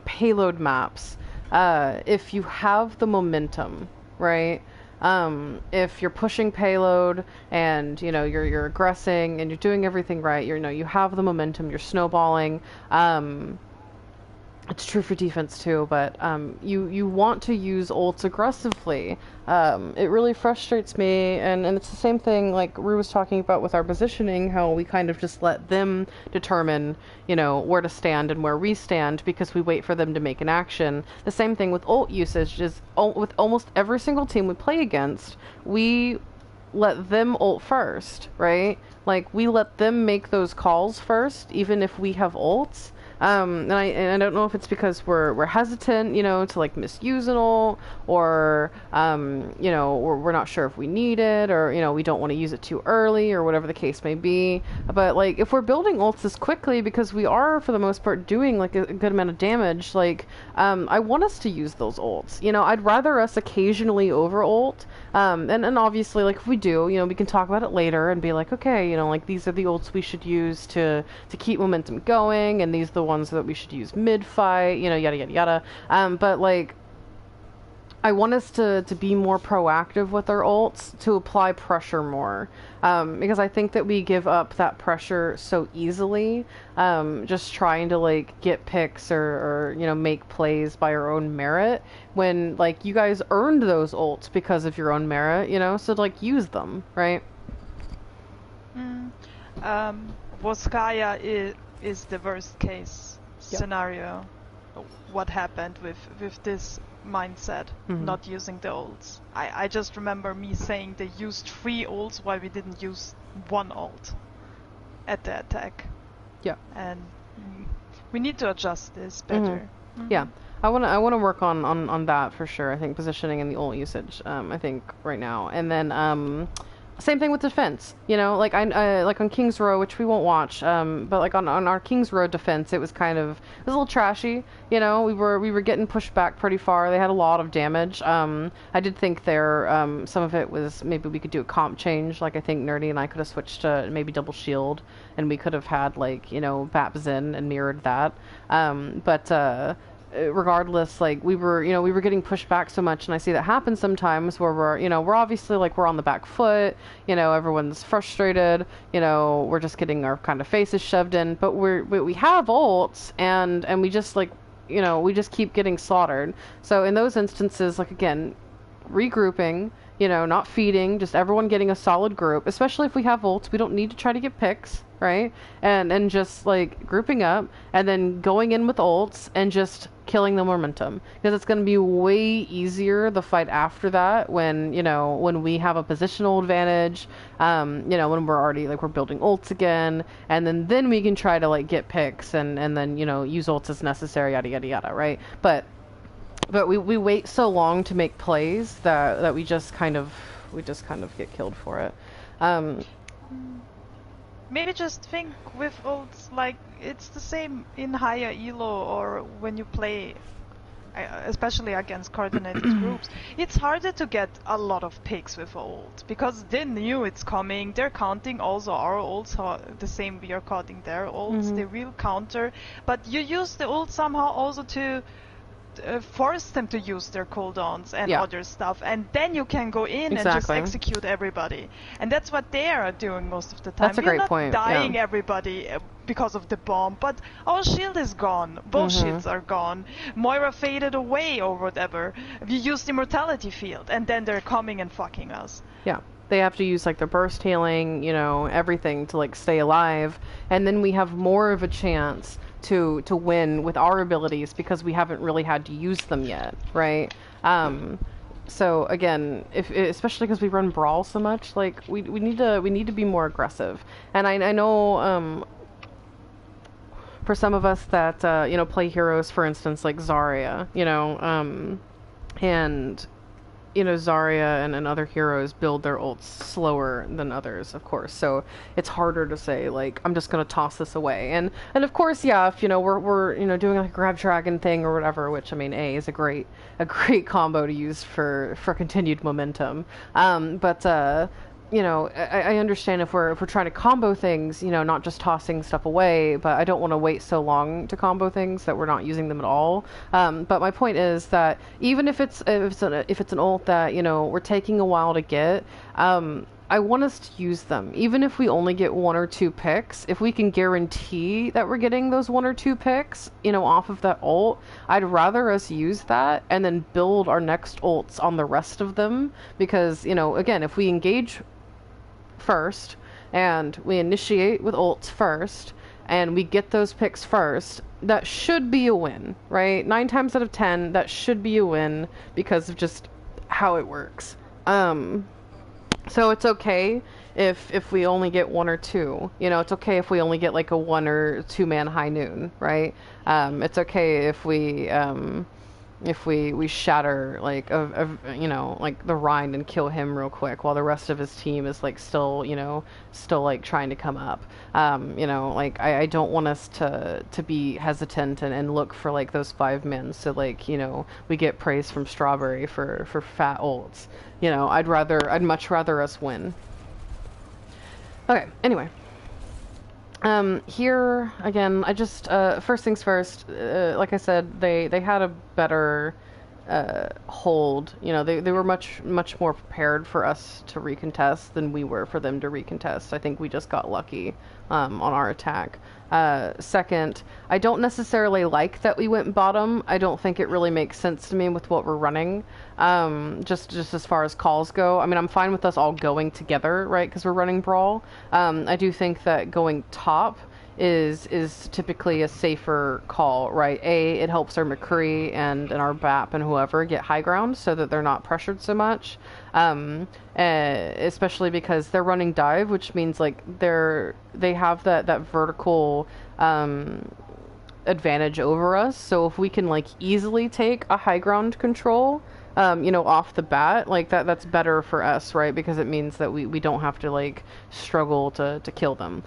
payload maps, if you have the momentum, right? If you're pushing payload and you're aggressing and you're doing everything right, you have the momentum, you're snowballing. It's true for defense too, but you want to use ults aggressively. It really frustrates me, and it's the same thing like Rue was talking about with our positioning, how we kind of just let them determine, where to stand and where we stand because we wait for them to make an action. The same thing with ult usage is with almost every single team we play against, we let them ult first, right? Like, we let them make those calls first, even if we have ults. And I don't know if it's because we're hesitant, to like misuse an ult, or we're not sure if we need it, or we don't want to use it too early, or whatever the case may be. But like, if we're building ults this quickly, because we are for the most part doing like a good amount of damage, like I want us to use those ults. I'd rather us occasionally over ult, and obviously, like, if we do, we can talk about it later and be like, okay, like, these are the ults we should use to keep momentum going, and these are the ones that we should use mid-fight, yada, yada, yada. But, like, I want us to be more proactive with our ults, to apply pressure more. Because I think that we give up that pressure so easily, just trying to, like, get picks or make plays by our own merit, when, like, you guys earned those ults because of your own merit, so, like, use them, right? Voskaya is the worst case scenario. What happened with this mindset, not using the ults. I just remember me saying they used 3 ults while we didn't use 1 ult at the attack. Yeah. And we need to adjust this better. Yeah. I want to work on that for sure. I think positioning and the ult usage, I think right now. And then same thing with defense, like like on King's Row, which we won't watch, but like on our King's Row defense, it was a little trashy, we were getting pushed back pretty far. They had a lot of damage. I did think some of it was, maybe we could do a comp change, like I think Nerdy and I could have switched to maybe double shield, and we could have had like, BAP Zen and mirrored that, but regardless, like, we were getting pushed back so much, and I see that happen sometimes where we're obviously, like, we're on the back foot, everyone's frustrated, we're just getting our kind of faces shoved in, but we have ults, and we just, like, we just keep getting slaughtered. So in those instances, like, again, regrouping, not feeding, just everyone getting a solid group, especially if we have ults, we don't need to try to get picks, right? And just, like, grouping up, and then going in with ults, and just killing the momentum, because it's going to be way easier the fight after that when we have a positional advantage, when we're already, like, we're building ults again, and then we can try to, like, get picks and then use ults as necessary, yada yada yada, right? But we wait so long to make plays that we just kind of get killed for it. Maybe just think with ults, like, it's the same in higher elo or when you play especially against coordinated groups, it's harder to get a lot of picks with ult because they knew it's coming. They're counting also our ults, the same we are counting their ults. They will counter, but you use the ult somehow also to force them to use their cooldowns and other stuff, and then you can go in and just execute everybody. And that's what they are doing most of the time. That's a great point. We're not dying everybody because of the bomb, but our shield is gone. Both shields are gone. Moira faded away or whatever. We used immortality field, and then they're coming and fucking us. Yeah. They have to use like the burst healing, you know, everything to like stay alive, and then we have more of a chance to win with our abilities because we haven't really had to use them yet, right? So again, especially because we run Brawl so much, like we need to be more aggressive. And I know for some of us that you know, play heroes, for instance, like Zarya, you know, and you know, Zarya and other heroes build their ults slower than others, of course. So it's harder to say, like, I'm just gonna toss this away. And of course, yeah, if, you know, we're you know, doing like a grab dragon thing or whatever, which, I mean, is a great combo to use for continued momentum. But you know, I understand if we're trying to combo things, you know, not just tossing stuff away, but I don't want to wait so long to combo things that we're not using them at all. But my point is that even if it's an ult that, you know, we're taking a while to get, I want us to use them. Even if we only get 1 or 2 picks, if we can guarantee that we're getting those 1 or 2 picks, you know, off of that ult, I'd rather us use that and then build our next ults on the rest of them. Because, you know, again, if we engage first and we initiate with ults first and we get those picks first, that should be a win, right? 9 times out of 10 that should be a win because of just how it works. So it's okay if we only get 1 or 2, you know, it's okay if we only get like a 1 or 2 man high noon, right? It's okay if we shatter like you know, like the Rhine and kill him real quick while the rest of his team is like still, you know, like trying to come up. You know, like I don't want us to be hesitant and look for like those 5 men, so like, you know, we get praise from Strawberry for fat ults. You know, I'd much rather us win. Okay, anyway. Here, again, I just, first things first, like I said, they had a better, hold. You know, they were much more prepared for us to recontest than we were for them to recontest. I think we just got lucky, on our attack. Second, I don't necessarily like that we went bottom. I don't think it really makes sense to me with what we're running. Just as far as calls go. I mean, I'm fine with us all going together, right? Because we're running Brawl. I do think that going top is typically a safer call, right? It helps our McCree and our BAP and whoever get high ground so that they're not pressured so much. Especially because they're running dive, which means like they have that vertical advantage over us. So if we can like easily take a high ground control, you know, off the bat, like that's better for us, right? Because it means that we don't have to like struggle to kill them.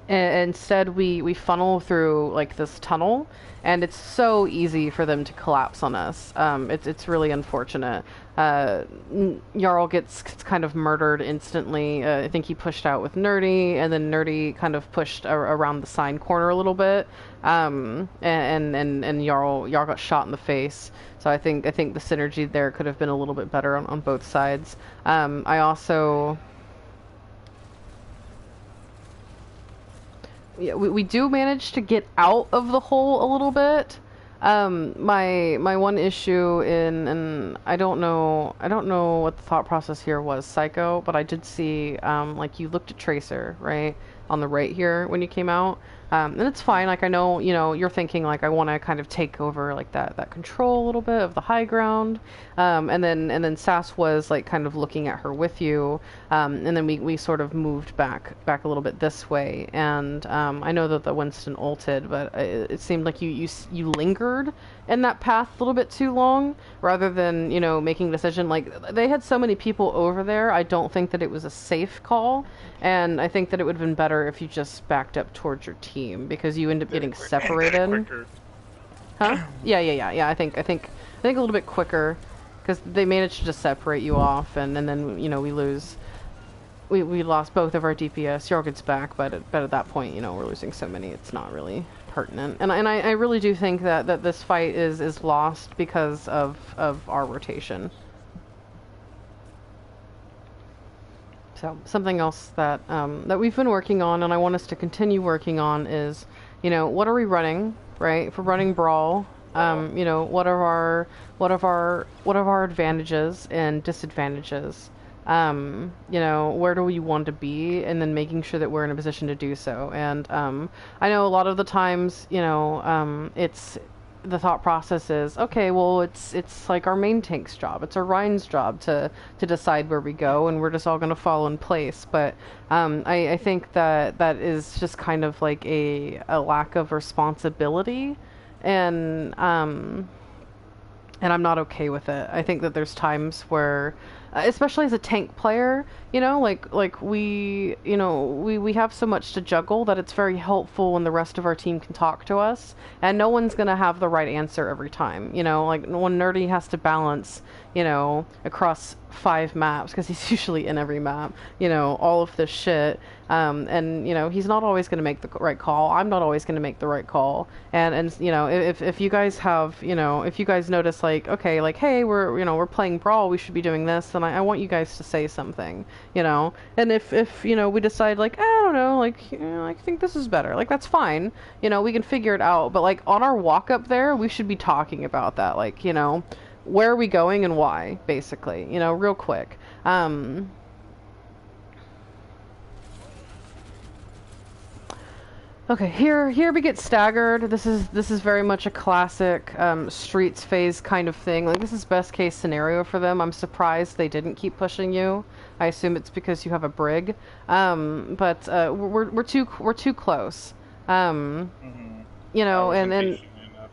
Instead, we funnel through like this tunnel, and it's so easy for them to collapse on us. It's really unfortunate. Jarl gets kind of murdered instantly. I think he pushed out with Nerdy, and then Nerdy kind of pushed around the sign corner a little bit. And Jarl got shot in the face. So I think the synergy there could have been a little bit better on both sides. I also. Yeah, we do manage to get out of the hole a little bit. My one issue and I don't know what the thought process here was, Psycho, but I did see like you looked at Tracer, right, on the right here when you came out. And it's fine, like I know, you know, you're thinking like I want to kind of take over like that control a little bit of the high ground. And then Sass was like kind of looking at her with you. And then we sort of moved back a little bit this way. And I know that the Winston ulted, but it seemed like you lingered in that path a little bit too long rather than, you know, making a decision. Like they had so many people over there, I don't think that it was a safe call. And I think that it would have been better if you just backed up towards your team because you end up getting separated. Huh? Yeah. I think a little bit quicker, because they managed to just separate you off, and then we lost both of our DPS. Jorgen's back, but at that point, we're losing so many, it's not really pertinent. And I really do think that this fight is lost because of our rotation. So something else that we've been working on, and I want us to continue working on, is, what are we running, right? If we're running Brawl, what are our advantages and disadvantages? Where do we want to be, and then making sure that we're in a position to do so. And I know a lot of the times, it's the thought process is, okay, well, it's like our main tank's job, it's our Ryan's job to decide where we go, and we're just all going to fall in place. But I think that is just kind of like a lack of responsibility, and I'm not okay with it. I think that there's times where, especially as a tank player, we have so much to juggle that it's very helpful when the rest of our team can talk to us, and no one's gonna have the right answer every time. Like when Nerdy has to balance, across 5 maps, because he's usually in every map, all of this shit, and he's not always going to make the right call. I'm not always going to make the right call. And if you guys have, if you guys notice, like, okay, like, hey, we're playing Brawl, we should be doing this, then I want you guys to say something, and if we decide, like, I don't know, like, I think this is better, like, that's fine, we can figure it out. But like on our walk up there, we should be talking about that, like, where are we going and why, basically, real quick. Okay, here we get staggered. This is very much a classic Streets phase kind of thing. Like, this is best case scenario for them. I'm surprised they didn't keep pushing you. I assume it's because you have a brig. But we're too close. And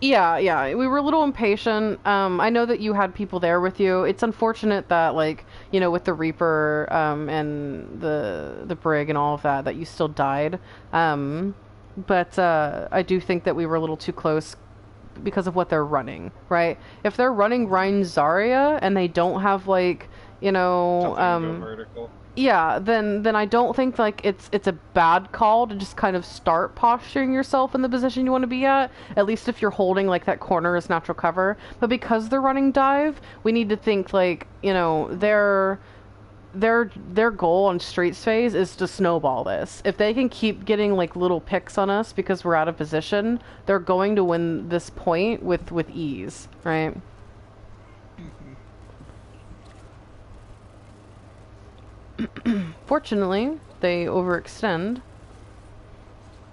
yeah, we were a little impatient. I know that you had people there with you. It's unfortunate that, like, with the Reaper and the brig and all of that you still died. But I do think that we were a little too close because of what they're running, right? If they're running Rhine Zarya and they don't have, like, vertical. Yeah, then I don't think, like, it's a bad call to just kind of start posturing yourself in the position you want to be at least if you're holding, like, that corner as natural cover. But because they're running dive, we need to think, like, their goal on Streets phase is to snowball this. If they can keep getting, like, little picks on us because we're out of position, they're going to win this point with ease, right? Fortunately, they overextend.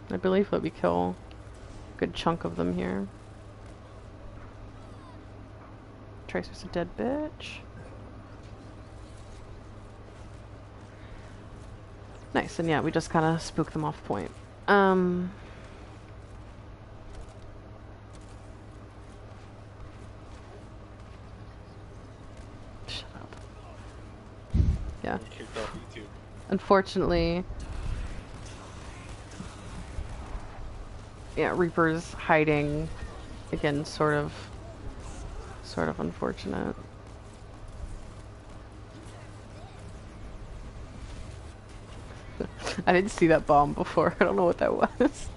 I believe that we kill a good chunk of them here. Tracer's a dead bitch. Nice, and yeah, we just kind of spook them off point. Shut up. Yeah. Unfortunately, yeah, Reaper's hiding again, sort of unfortunate. I didn't see that bomb before. I don't know what that was.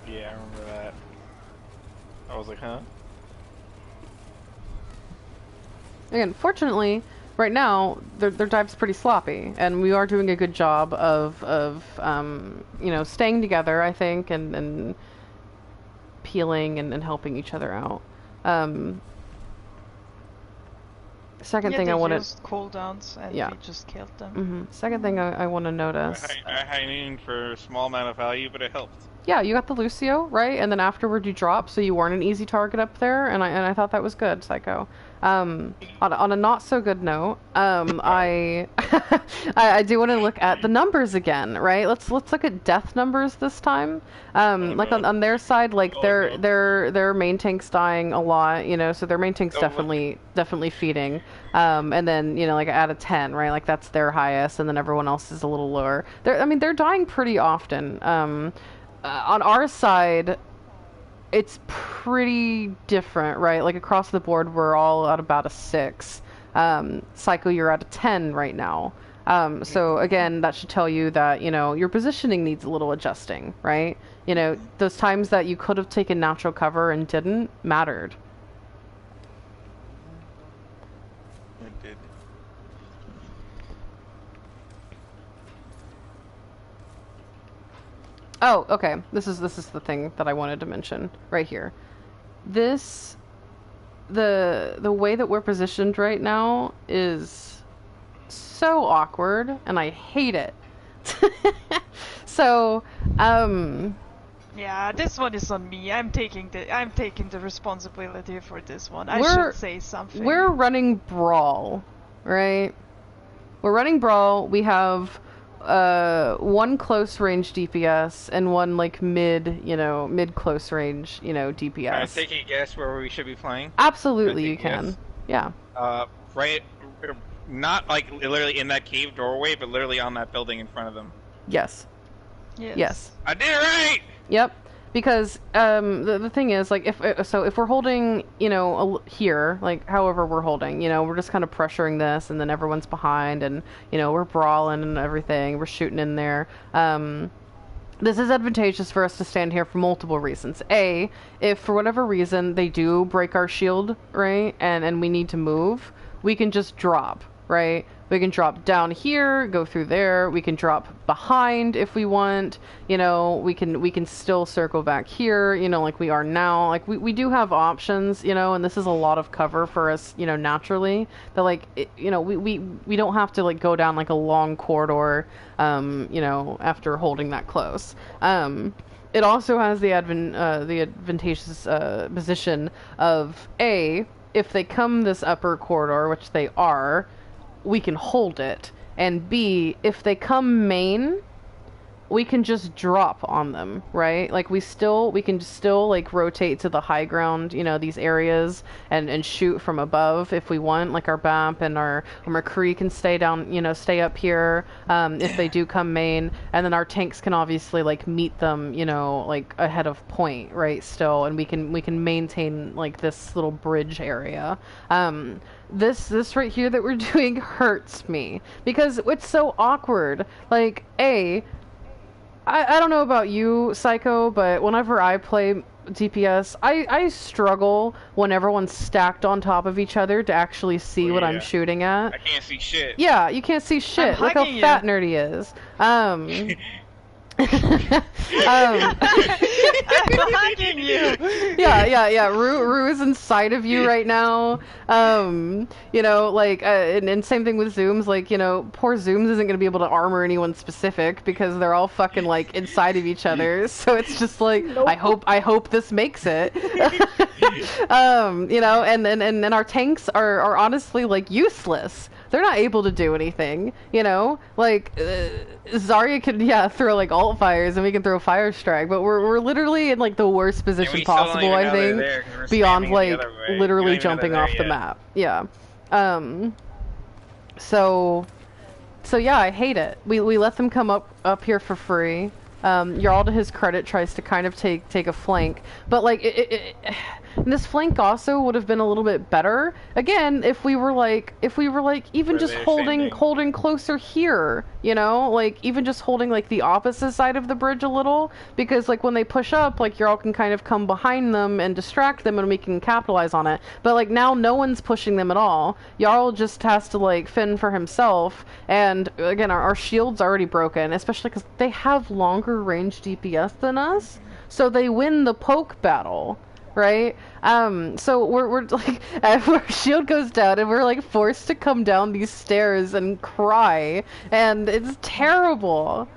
Yeah, I remember that. I was like, huh? Again, fortunately, right now their dive's pretty sloppy, and we are doing a good job of staying together, I think, and peeling and helping each other out. Second thing I want to cooldowns, and we just killed them. Second thing I want to notice. I hiding for a small amount of value, but it helped. Yeah, you got the Lucio, right? And then afterward you dropped, so you weren't an easy target up there, and I thought that was good, Psycho. On a not so good note, I do want to look at the numbers again, right? Let's look at death numbers this time. Like on their side, like their main tank's dying a lot, so their main tank's definitely feeding. And then like out of 10, right? Like that's their highest, and then everyone else is a little lower. They're dying pretty often. on our side, it's pretty different, right? Like across the board, we're all at about a 6. Psycho, you're at a 10 right now. So again, that should tell you that, your positioning needs a little adjusting, right? Those times that you could have taken natural cover and didn't mattered. It did. Oh, okay. This is the thing that I wanted to mention right here. The way that we're positioned right now is so awkward, and I hate it. So, yeah, this one is on me. I'm taking the responsibility for this one. I should say something. We're running Brawl, right? We're running Brawl. We have one close range DPS and one like mid close range, DPS. Can I take a guess where we should be playing? Absolutely, you can. Yeah. Right, not like literally in that cave doorway, but literally on that building in front of them. Yes. Yes. I did it right. Yep. Because the thing is, like, if we're holding, here, like, however we're holding, we're just kind of pressuring this, and then everyone's behind, and we're brawling and everything, we're shooting in there. This is advantageous for us to stand here for multiple reasons. A, if for whatever reason they do break our shield, right, and we need to move, we can just drop, right? We can drop down here, go through there. We can drop behind if we want. We can still circle back here, like we are now. Like we do have options, and this is a lot of cover for us, naturally. That like, we don't have to like go down like a long corridor, after holding that close. It also has the advantageous position of A, if they come this upper corridor, which they are, we can hold it, and B, if they come main, we can just drop on them, right? Like we can still like rotate to the high ground, these areas, and shoot from above if we want. Like our BAMP and our McCree can stay down, stay up here if they do come main, and then our tanks can obviously like meet them, like ahead of point, right? Still, and we can maintain like this little bridge area. This right here that we're doing hurts me because it's so awkward. Like, I don't know about you, Psycho, but whenever I play DPS, I struggle when everyone's stacked on top of each other to actually see what I'm shooting at. I can't see shit. Yeah, you can't see shit. Look how fat Nerdy is. I'm hugging you. Yeah. Rue is inside of you right now. And same thing with Zooms. Like, poor Zooms isn't gonna be able to armor anyone specific because they're all fucking like inside of each other. So it's just like, nope. I hope this makes it. And our tanks are honestly like useless. They're not able to do anything, like Zarya could throw like alt fires and we can throw fire strike, but we're literally in like the worst position possible, I think, beyond like literally jumping off the map. Yeah. So yeah, I hate it. We let them come up here for free. Jarl, to his credit, tries to kind of take a flank, but like and this flank also would have been a little bit better again if we were like even just holding closer here, like even just holding like the opposite side of the bridge a little, because like when they push up, like Jarl can kind of come behind them and distract them and we can capitalize on it. But like now no one's pushing them at all. Jarl just has to like fend for himself, and again our shield's already broken, especially because they have longer range DPS than us, so they win the poke battle. Right? So we're like, our shield goes down and we're like forced to come down these stairs and cry, and it's terrible.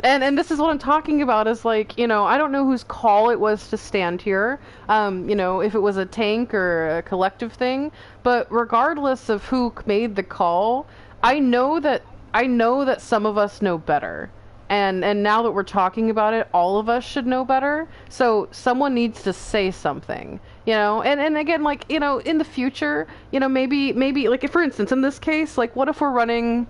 And this is what I'm talking about, is like, I don't know whose call it was to stand here, if it was a tank or a collective thing, but regardless of who made the call, I know that some of us know better. And now that we're talking about it, all of us should know better. So someone needs to say something, and again, like, in the future, maybe like, if, for instance, in this case, like, what if we're running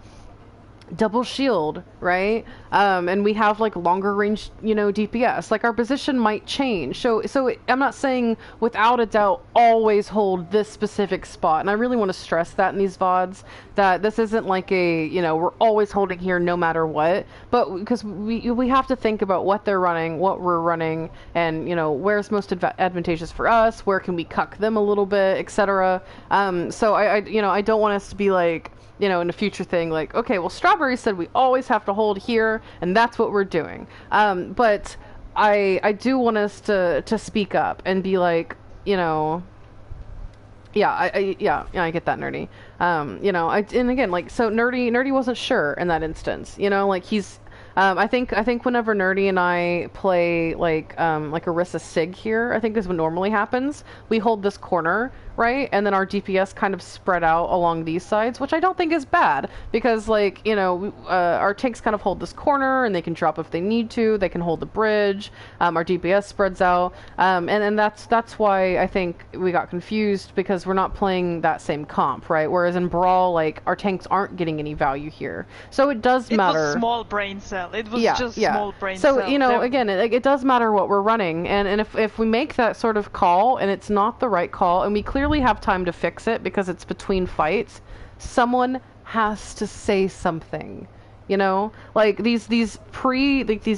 double shield, right? And we have like longer range, you know, DPS. Like our position might change. So I'm not saying without a doubt always hold this specific spot. And I really want to stress that in these VODs, that this isn't like a, you know, we're always holding here no matter what. But because we have to think about what they're running, what we're running, and you know, where's most advantageous for us, where can we cuck them a little bit, etc. So I you know, I don't want us to be like, you know, in a future thing, like, okay, well, Strawberry said we always have to hold here, and that's what we're doing. But I do want us to speak up and be like, you know, yeah, I get that, Nerdy. You know, and again, like, so Nerdy wasn't sure in that instance, you know, like he's. I think whenever Nerdy and I play like Orisa Sig here, I think is what normally happens. We hold this corner, right? And then our DPS kind of spread out along these sides, which I don't think is bad, because like, you know, our tanks kind of hold this corner and they can drop if they need to. They can hold the bridge. Our DPS spreads out. And that's why I think we got confused, because we're not playing that same comp, right? Whereas in Brawl, like, our tanks aren't getting any value here. So it does matter. It was small brain cell. It was just small brain cell. So, you know, again, it does matter what we're running. And if we make that sort of call and it's not the right call, and we clearly have time to fix it because it's between fights, someone has to say something. You know? Like, these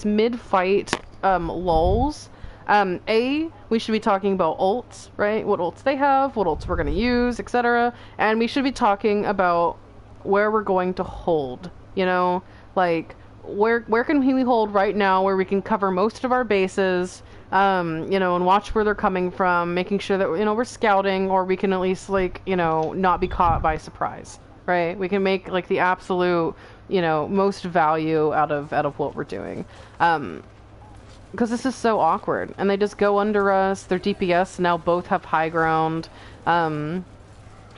mid-fight lulls, we should be talking about ults, right? What ults they have, what ults we're going to use, etc. And we should be talking about where we're going to hold, you know? Like, where can we hold right now where we can cover most of our bases, you know, and watch where they're coming from, making sure that, you know, we're scouting, or we can at least, like, you know, not be caught by surprise, right? We can make, like, the absolute, you know, most value out of what we're doing. Because this is so awkward, and they just go under us. Their DPS now both have high ground.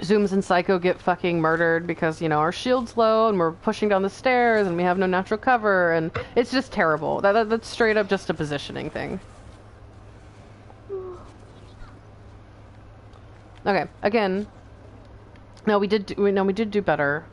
Zooms and Psycho get fucking murdered because, you know, our shield's low and we're pushing down the stairs and we have no natural cover, and it's just terrible. That's straight up just a positioning thing. Okay, again, no, we did do better.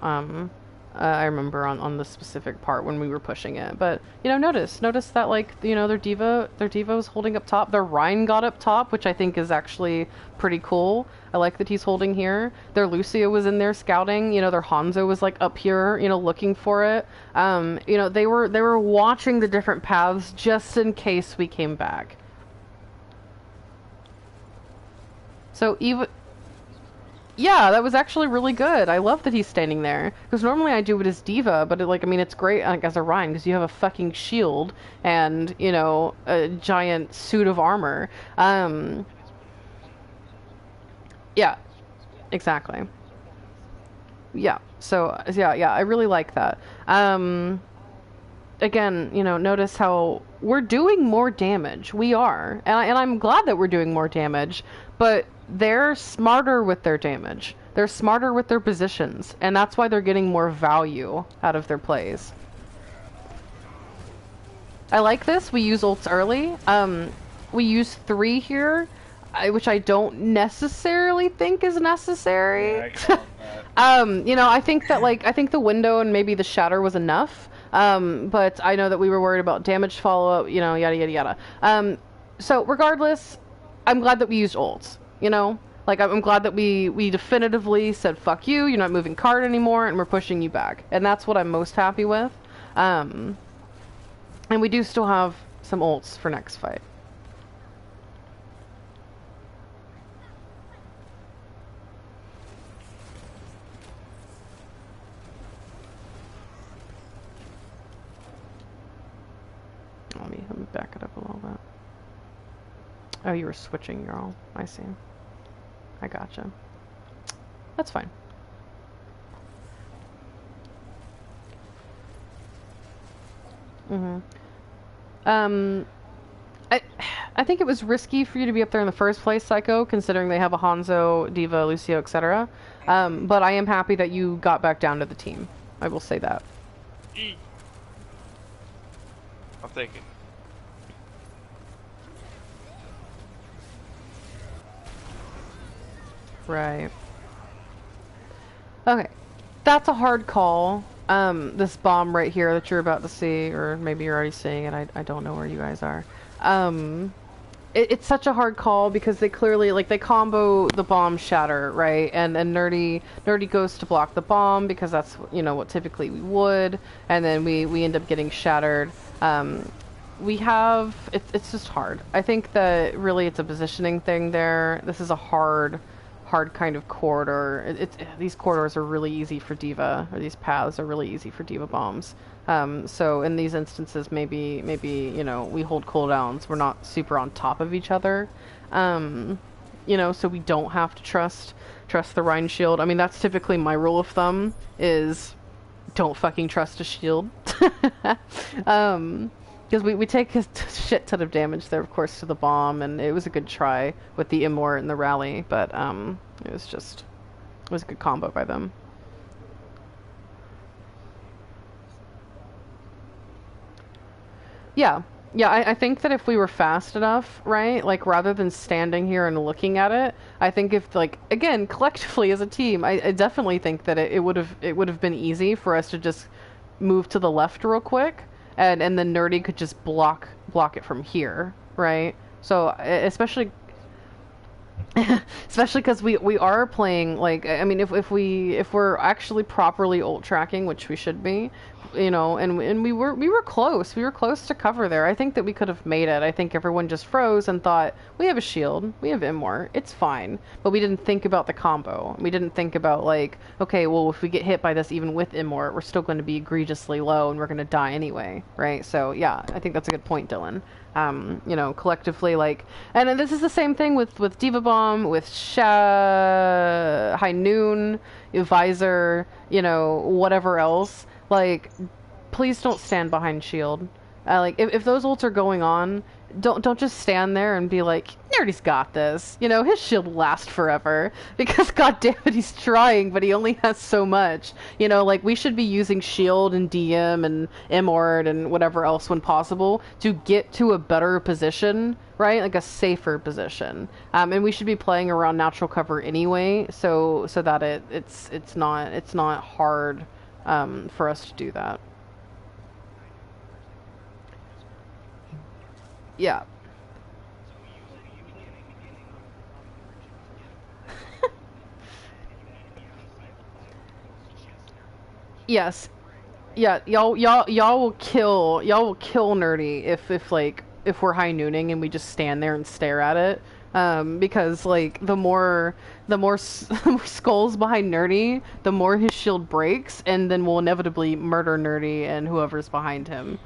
I remember on the specific part when we were pushing it, but you know, notice that, like, you know, their diva was holding up top. Their Rhine got up top, which I think is actually pretty cool. I like that he's holding here. Their Lucia was in there scouting. You know, their Hanzo was like up here, you know, looking for it. You know, they were watching the different paths just in case we came back. So even. Yeah, that was actually really good. I love that he's standing there. Because normally I do it as Diva, but I mean, it's great, like, as a Rhine, because you have a fucking shield and, you know, a giant suit of armor. Yeah, exactly. Yeah, so, yeah, I really like that. Again, you know, notice how we're doing more damage. We are. And I'm glad that we're doing more damage, but they're smarter with their damage. They're smarter with their positions, and that's why they're getting more value out of their plays. I like this. We use ults early. We use 3 here, which I don't necessarily think is necessary. Yeah, you know, I think the window and maybe the shatter was enough. But I know that we were worried about damage follow-up, you know, yada yada yada. So regardless, I'm glad that we used ults. You know, like, I'm glad that we definitively said, fuck you, you're not moving card anymore, and we're pushing you back. And that's what I'm most happy with. And we do still have some ults for next fight. Let me back it up a little bit. Oh, you were switching, y'all. I see. I gotcha. That's fine. I think it was risky for you to be up there in the first place, Psycho, considering they have a Hanzo, Diva, Lucio, etc. But I am happy that you got back down to the team. I will say that. I'll take it. Right. Okay. That's a hard call. this bomb right here that you're about to see, or maybe you're already seeing it, I don't know where you guys are. It's such a hard call because they clearly, like, they combo the bomb shatter, right? And Nerdy goes to block the bomb because that's, you know, what typically we would, and then we end up getting shattered. It's just hard. I think that really it's a positioning thing there. This is a hard kind of corridor. These corridors are really easy for D.Va, or these paths are really easy for D.Va bombs. So in these instances, maybe you know, we hold cooldowns. We're not super on top of each other, you know, so we don't have to trust the Rhine shield. I mean, that's typically my rule of thumb: is don't fucking trust a shield. Because we take a shit ton of damage there, of course, to the bomb, and it was a good try with the Immort and the rally, but it was a good combo by them. Yeah, I think that if we were fast enough, right, like, rather than standing here and looking at it, I think if, like, again, collectively as a team, I definitely think that it would have been easy for us to just move to the left real quick. And then Nerdy could just block it from here, right? So especially because we are playing, like, I mean, if we're actually properly ult tracking, which we should be, you know, and we were close to cover there. I think that we could have made it. I think everyone just froze and thought, we have a shield, we have Immort, it's fine. But we didn't think about the combo. We didn't think about, like, okay, well, if we get hit by this even with Immort, we're still going to be egregiously low and we're going to die anyway, right? So yeah, I think that's a good point, Dylan. You know, collectively, like, and this is the same thing with D.Va Bomb, with High Noon, Visor, you know, whatever else. Like, please don't stand behind shield. Like, if those ults are going on, don't just stand there and be like, Nerdy's got this. You know, his shield will last forever. Because, goddammit, he's trying, but he only has so much. You know, like, we should be using shield and DM and Immort and whatever else when possible to get to a better position, right? Like a safer position. And we should be playing around natural cover anyway, so that it's not hard for us to do that. Yeah. Yes. Yeah, y'all will kill Nerdy if we're high nooning and we just stand there and stare at it. Because, like, the more skulls behind Nerdy, the more his shield breaks, and then we'll inevitably murder Nerdy and whoever's behind him.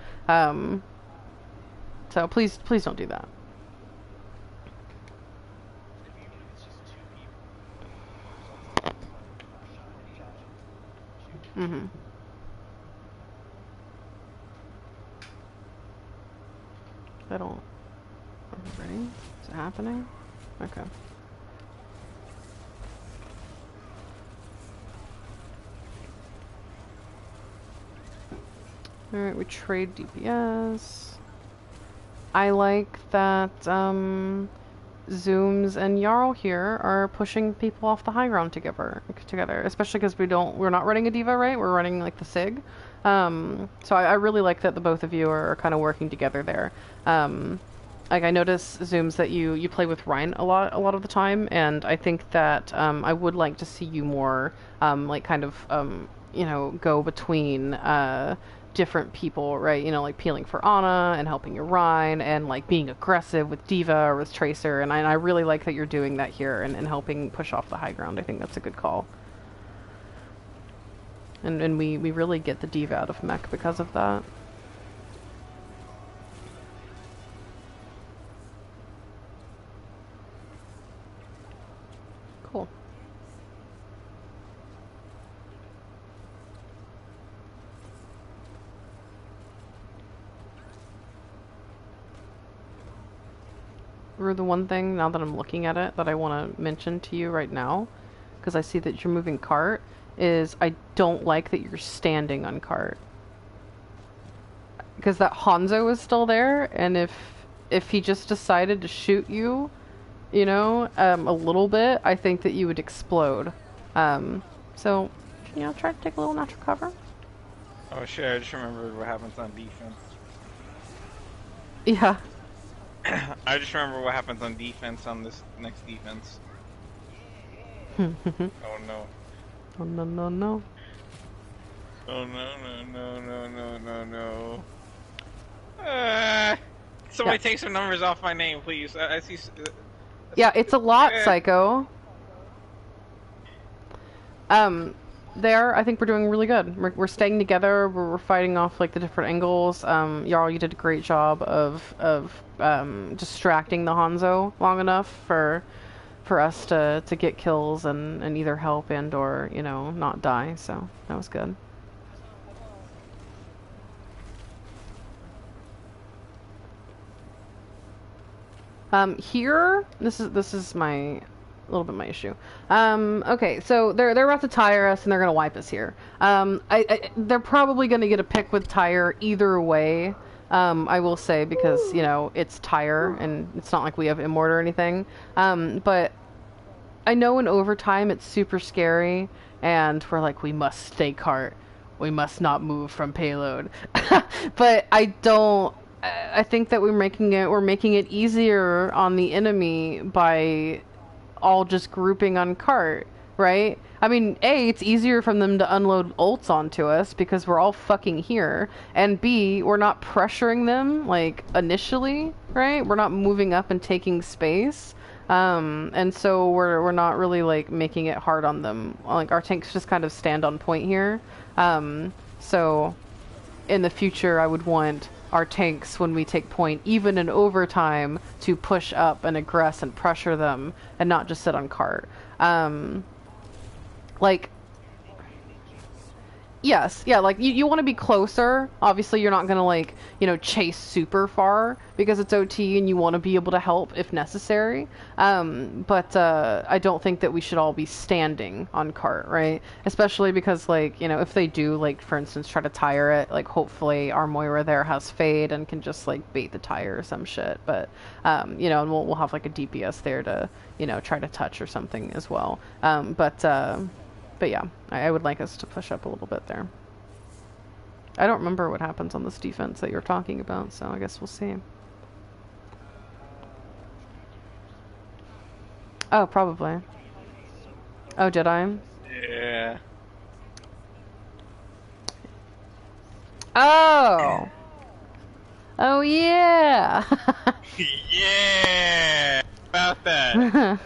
So please don't do that. Mm-hmm. I don't... Ready? Is it happening? Okay. Alright, we trade DPS. I like that Zooms and Jarl here are pushing people off the high ground together, especially because we're not running a D.Va, right? We're running, like, the SIG. So I really like that the both of you are kind of working together there. Like, I notice, Zooms, that you play with Rhine a lot of the time, and I think that I would like to see you more, like, kind of, you know, go between different people, right? You know, like peeling for Ana and helping your Rhine, and like being aggressive with D.Va or with Tracer, and I really like that you're doing that here and helping push off the high ground. I think that's a good call. And we really get the D.Va out of mech because of that. Cool. The one thing, now that I'm looking at it, that I want to mention to you right now, because I see that you're moving cart, is I don't like that you're standing on cart. Because that Hanzo is still there, and if he just decided to shoot you, you know, a little bit, I think that you would explode. So, you know, try to take a little natural cover. Oh shit! I just remembered what happens on defense. Yeah. I just remember what happens on defense on this next defense. Oh no. Oh no no no. Oh no no no no no no no. Somebody take some numbers off my name, please. I see. Yeah, it's a lot, Psycho. I think we're doing really good. We're staying together. We're fighting off like the different angles. Jarl, you did a great job of distracting the Hanzo long enough for us to get kills and either help and or not die. So that was good. Here, this is my a little bit my issue. Okay, so they're about to tire us and they're gonna wipe us here. They're probably gonna get a pick with tire either way. I will say, because it's tire and it's not like we have immort or anything. But I know in overtime it's super scary and we're like, we must stay cart, we must not move from payload. But I think that we're making it easier on the enemy by all just grouping on cart, right? I mean, A, it's easier for them to unload ults onto us because we're all fucking here, and B, we're not pressuring them like initially, right? We're not moving up and taking space, and so we're not really like making it hard on them. Like our tanks just kind of stand on point here. So in the future, I would want our tanks, when we take point, even in overtime, to push up and aggress and pressure them and not just sit on cart. Like, yes, yeah, like you want to be closer. Obviously, you're not gonna like chase super far because it's OT and you want to be able to help if necessary. But I don't think that we should all be standing on cart, right? Especially because like if they do, like for instance, try to tire it, like hopefully our Moira there has fade and can just like bait the tire or some shit. But and we'll have like a DPS there to try to touch or something as well. But yeah, I would like us to push up a little bit there. I don't remember what happens on this defense that you're talking about, so I guess we'll see. Oh, probably. Oh, did I? Yeah. Oh! Oh, yeah! Yeah! About that.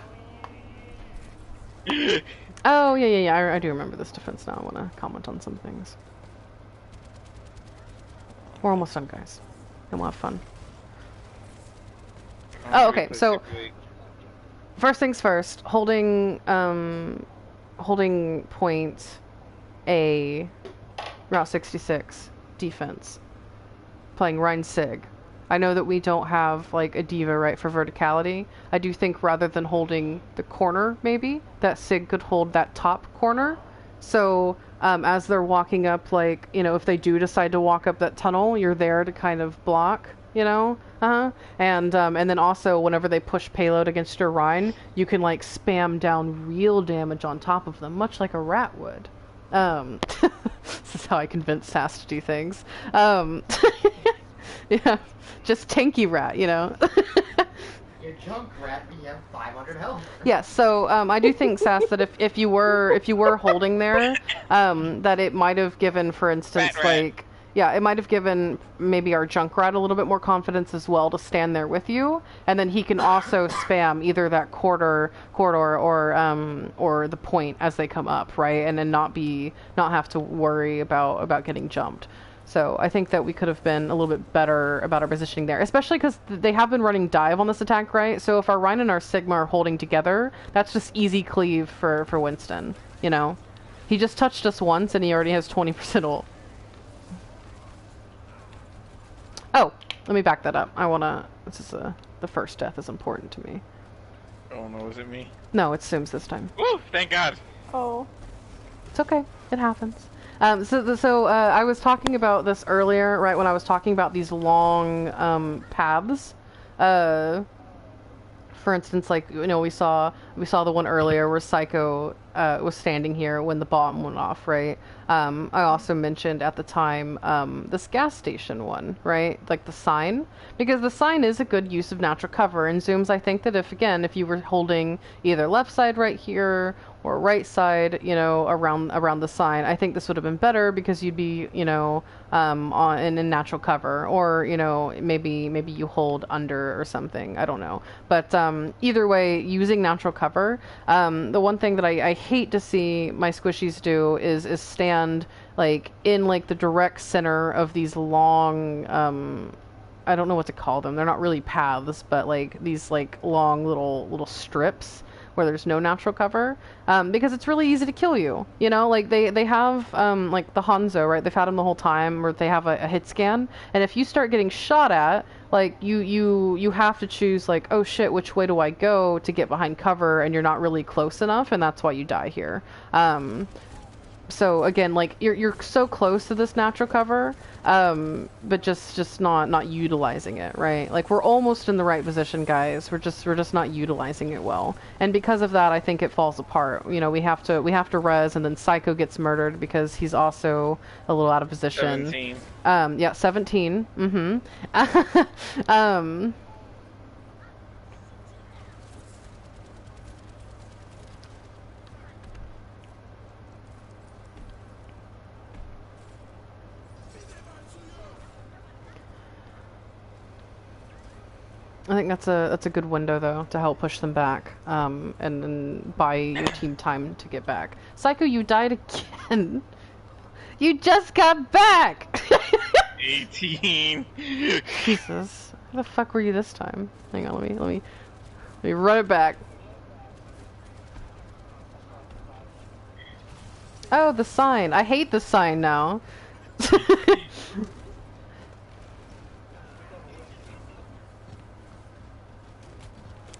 Oh, yeah. I do remember this defense now. I want to comment on some things. We're almost done, guys. And we'll have fun. Oh, okay. So, first things first. Holding point A, Route 66 defense. Playing Rhine Sig. I know that we don't have like a diva right for verticality. I do think rather than holding the corner, maybe that Sig could hold that top corner. So as they're walking up, like if they do decide to walk up that tunnel, you're there to kind of block. And then also whenever they push payload against your Rhine, you can like spam down real damage on top of them, much like a rat would. This is how I convince Sass to do things. Yeah, just tanky rat, Your junk rat, you have 500 health. Yeah, so I do think, Sass, that if you were holding there, that it might have given, for instance, like, yeah, it might have given maybe our Junkrat a little bit more confidence as well to stand there with you, and then he can also spam either that corridor or the point as they come up, right, and then not have to worry about getting jumped. So I think that we could have been a little bit better about our positioning there, especially because they have been running dive on this attack, right? So if our Rhine and our Sigma are holding together, that's just easy cleave for Winston, He just touched us once and he already has 20% ult. Oh, let me back that up. The first death is important to me. Oh no, was it me? No, it's Sims this time. Woo! Thank God. Oh. It's okay. It happens. So I was talking about this earlier, right, when I was talking about these long paths. For instance, like, we saw the one earlier where Psycho was standing here when the bomb went off, right? I also mentioned at the time this gas station one, right? Like the sign, because the sign is a good use of natural cover. And Zooms, I think that if you were holding either left side right here or right side, you know, around the sign, I think this would have been better because you'd be, you know, in natural cover, or you know, maybe you hold under or something. I don't know, but either way, using natural cover. The one thing that I hate to see my squishies do is stand like in like the direct center of these long I don't know what to call them. They're not really paths, but like these like long little strips where there's no natural cover, because it's really easy to kill you. You know, like they have like the Hanzo, right? They've had him the whole time, where they have a hit scan, and if you start getting shot at, like you have to choose like, oh shit, which way do I go to get behind cover, and you're not really close enough, and that's why you die here. So again, like you're so close to this natural cover, but just not utilizing it, right? Like we're almost in the right position, guys. We're just not utilizing it well, and because of that, I think it falls apart. You know, we have to res, and then Psycho gets murdered because he's also a little out of position. 17. Yeah, 17. I think that's a good window though to help push them back, and buy your team time to get back. Psycho, you died again. You just got back. 18. Jesus, where the fuck were you this time? Hang on, let me run it back. Oh, the sign. I hate the sign now.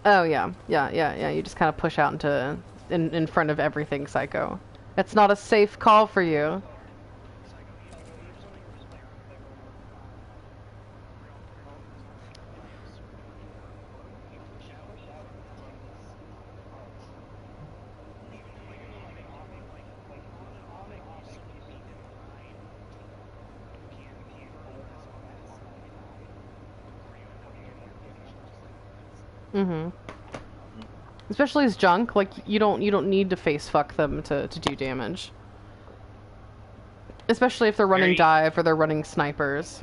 Oh yeah. You just kind of push out into in front of everything, Psycho. It's not a safe call for you. Especially as junk, like you don't need to face fuck them to do damage. Especially if they're running dive or they're running snipers.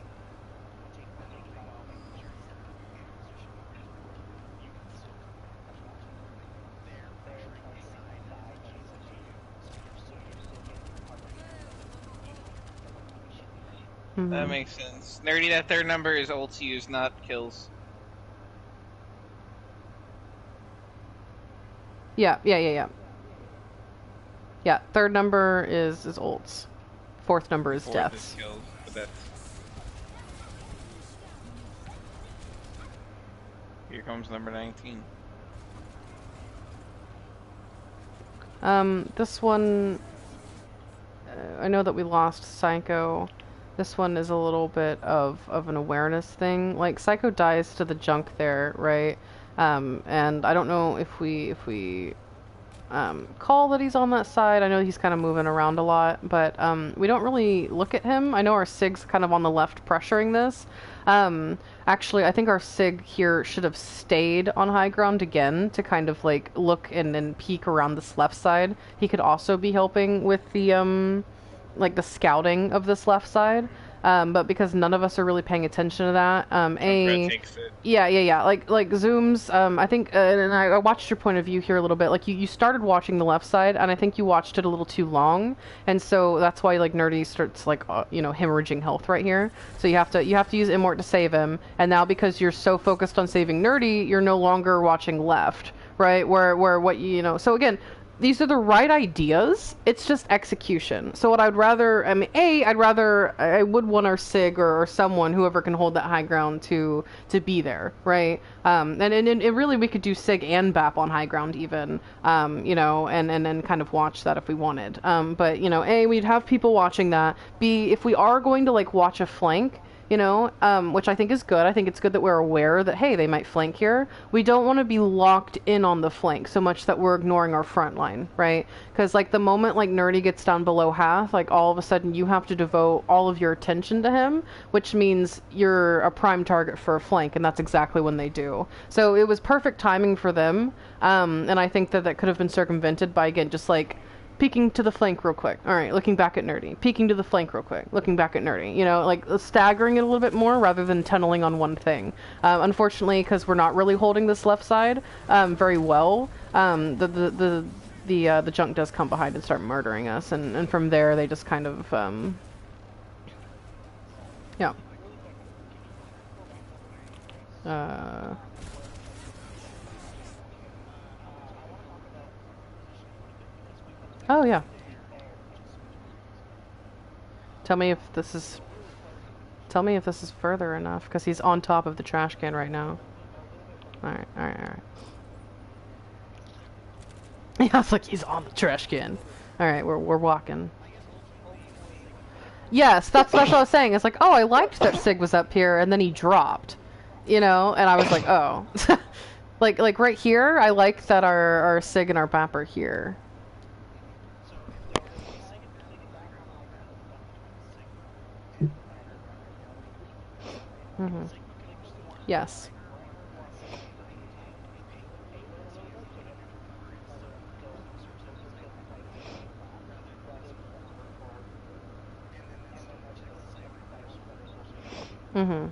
That makes sense. Nerdy, that third number is ults used, not kills. Yeah. Yeah, third number is ults. Fourth number is deaths. Is kills, but that's... Here comes number 19. This one, I know that we lost Psycho. This one is a little bit of an awareness thing. Like, Psycho dies to the junk there, right? And I don't know if we call that he's on that side. I know he's kind of moving around a lot, but we don't really look at him. I know our SIG's kind of on the left pressuring this. Actually, I think our SIG here should have stayed on high ground again to kind of like look and then peek around this left side. He could also be helping with the like the scouting of this left side. But because none of us are really paying attention to that, yeah, like Zooms, I think, and I watched your point of view here a little bit, like you started watching the left side, and I think you watched it a little too long, and so that's why, like, Nerdy starts, like, you know, hemorrhaging health right here, so you have to use Immort to save him, and now because you're so focused on saving Nerdy, you're no longer watching left, right, where what, you know, so again, these are the right ideas, it's just execution. So what I'd rather, I mean, I would want our SIG or someone, whoever can hold that high ground to be there, right? And really we could do SIG and BAP on high ground even, you know, and then kind of watch that if we wanted. But, you know, we'd have people watching that. B, if we are going to, like, watch a flank, you know, which I think is good. I think it's good that we're aware that, hey, they might flank here. We don't want to be locked in on the flank so much that we're ignoring our front line, right? Because, like, the moment, like, Nerdy gets down below half, like, all of a sudden you have to devote all of your attention to him, which means you're a prime target for a flank, and that's exactly when they do. So it was perfect timing for them, and I think that that could have been circumvented by, again, just, like, peeking to the flank real quick. All right, looking back at Nerdy. Peeking to the flank real quick. Looking back at Nerdy. You know, like staggering it a little bit more rather than tunneling on one thing. Because we're not really holding this left side very well, the junk does come behind and start murdering us, and from there they just kind of yeah. Oh, yeah. Tell me if this is further enough, because he's on top of the trash can right now. Alright. Yeah, it's like he's on the trash can. Alright, we're walking. Yes, that's what I was saying. It's like, oh, I liked that Sig was up here, and then he dropped. You know, and I was like, oh. like right here, I like that our Sig and our BAP are here. Mm-hmm. Yes. Mm-hmm.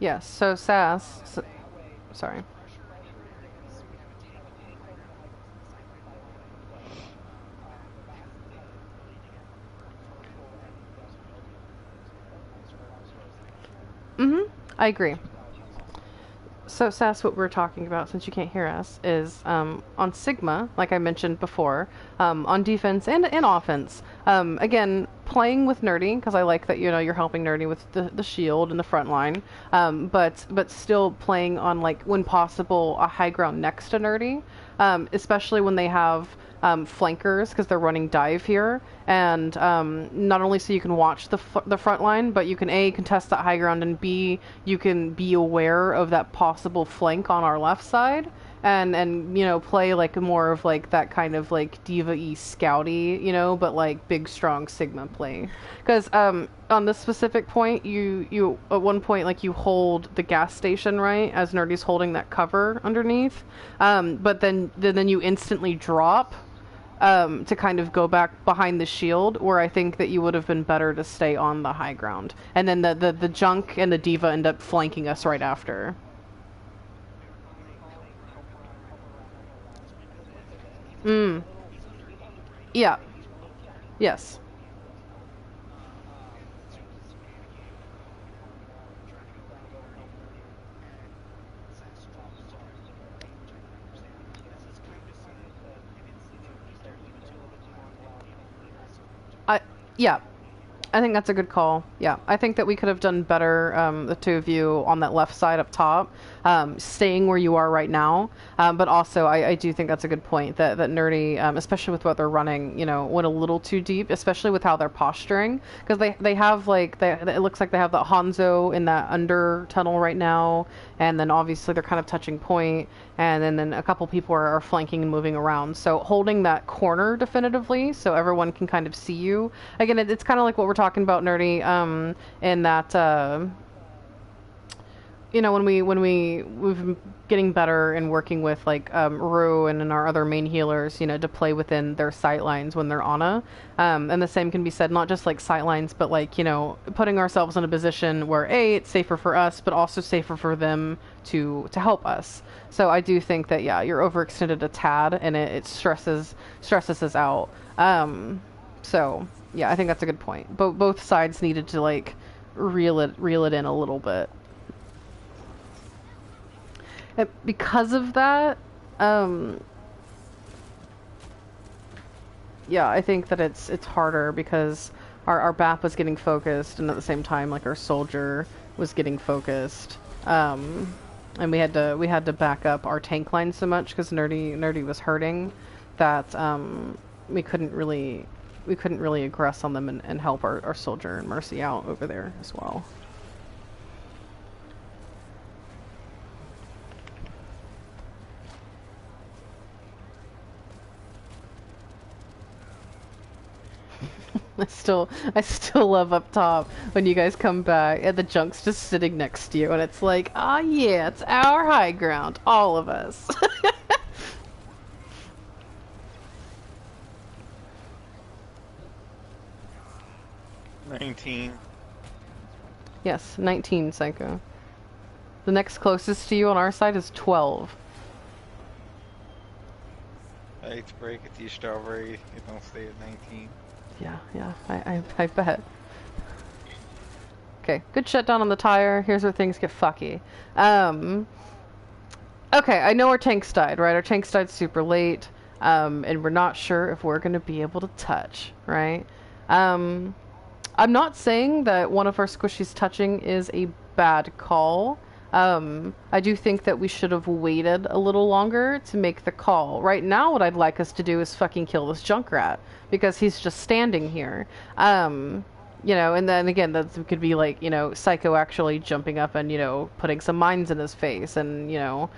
Yes, so Sass... sorry. Mm-hmm. I agree. So, Sass, what we're talking about, since you can't hear us, is on Sigma, like I mentioned before, on defense and offense. Again, playing with Nerdy, because I like that, you know, you're helping Nerdy with the shield and the front line, but still playing on, like, when possible, a high ground next to Nerdy, especially when they have flankers, because they're running dive here, and not only so you can watch the front line, but you can A, contest that high ground, and B, you can be aware of that possible flank on our left side, and you know, play like more of like that kind of like diva-y scouty, you know, but like big strong Sigma play. Because on this specific point, you at one point, like, you hold the gas station, right, as Nerdy's holding that cover underneath, but then you instantly drop to kind of go back behind the shield, where I think that you would have been better to stay on the high ground. And then the junk and the diva end up flanking us right after. Yeah. Yes. Yeah. I think that's a good call. Yeah, I think that we could have done better, the two of you on that left side up top, staying where you are right now. But also, I do think that's a good point, that Nerdy, especially with what they're running, you know, went a little too deep, especially with how they're posturing. Because they have, like, it looks like they have the Hanzo in that under tunnel right now, and then obviously they're kind of touching point, and then a couple people are flanking and moving around. So holding that corner definitively, so everyone can kind of see you. Again, it's kind of like what we're talking about, Nerdy, in that, you know, when we've been getting better and working with, like, Rue and our other main healers, you know, to play within their sight lines when they're Ana. And the same can be said, not just like sight lines, but like, you know, putting ourselves in a position where A, it's safer for us, but also safer for them to help us. So I do think that, yeah, you're overextended a tad, and it stresses us out. So yeah, I think that's a good point. Both sides needed to, like, reel it in a little bit. And because of that, yeah, I think that it's harder, because our BAP was getting focused, and at the same time, like, our soldier was getting focused, and we had to back up our tank line so much because Nerdy was hurting that we couldn't really aggress on them and help our soldier and Mercy out over there as well. I still love up top when you guys come back and the junk's just sitting next to you and it's like, ah, yeah, it's our high ground, all of us. 19. Yes, 19, Psycho. The next closest to you on our side is 12. I hate to break it to you, Strawberry. You don't stay at 19. Yeah, I bet. Okay, good shutdown on the tire. Here's where things get fucky. Okay, I know our tanks died, right? Our tanks died super late, and we're not sure if we're going to be able to touch, right? I'm not saying that one of our squishies touching is a bad call. I do think that we should have waited a little longer to make the call. Right now, what I'd like us to do is fucking kill this Junkrat, because he's just standing here. You know, and then again, that could be like, you know, Psycho actually jumping up and, you know, putting some mines in his face and, you know,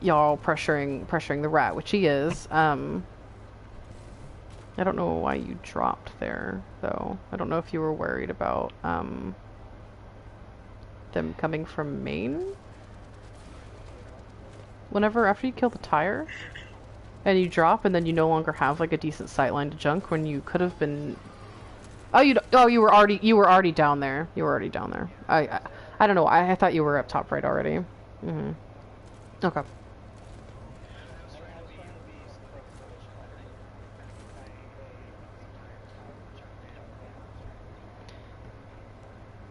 y'all pressuring the rat, which he is. I don't know why you dropped there, though. I don't know if you were worried about, them coming from main? After you kill the tire, and you drop, and then you no longer have, like, a decent sightline to junk when you could have been... you were already down there. You were already down there. I don't know. I thought you were up top right already. Mm-hmm. Okay.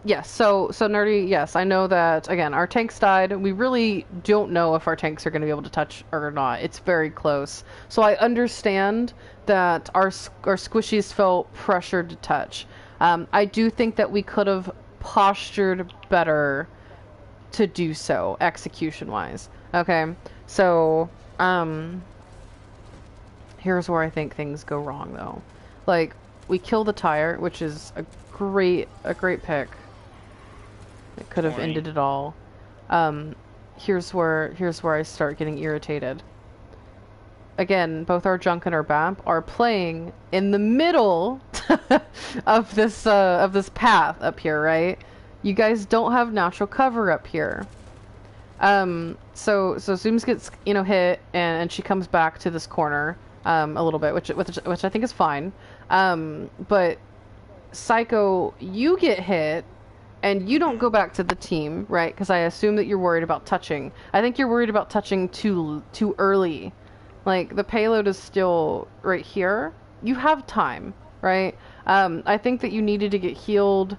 Yes, so Nerdy, yes, I know that, again, our tanks died. We really don't know if our tanks are going to be able to touch or not. It's very close. So I understand that our squishies felt pressured to touch. I do think that we could have postured better to do so, execution-wise. Okay, so, here's where I think things go wrong, though. Like, we kill the tire, which is a great pick. It could have ended it all. Here's where I start getting irritated. Again, both our junk and our BAMP are playing in the middle of this path up here, right? You guys don't have natural cover up here. So Zooms gets, you know, hit and she comes back to this corner a little bit, which I think is fine. But Psycho, you get hit. And you don't go back to the team, right? Because I assume that you're worried about touching. I think you're worried about touching too early. Like, the payload is still right here. You have time, right? I think that you needed to get healed.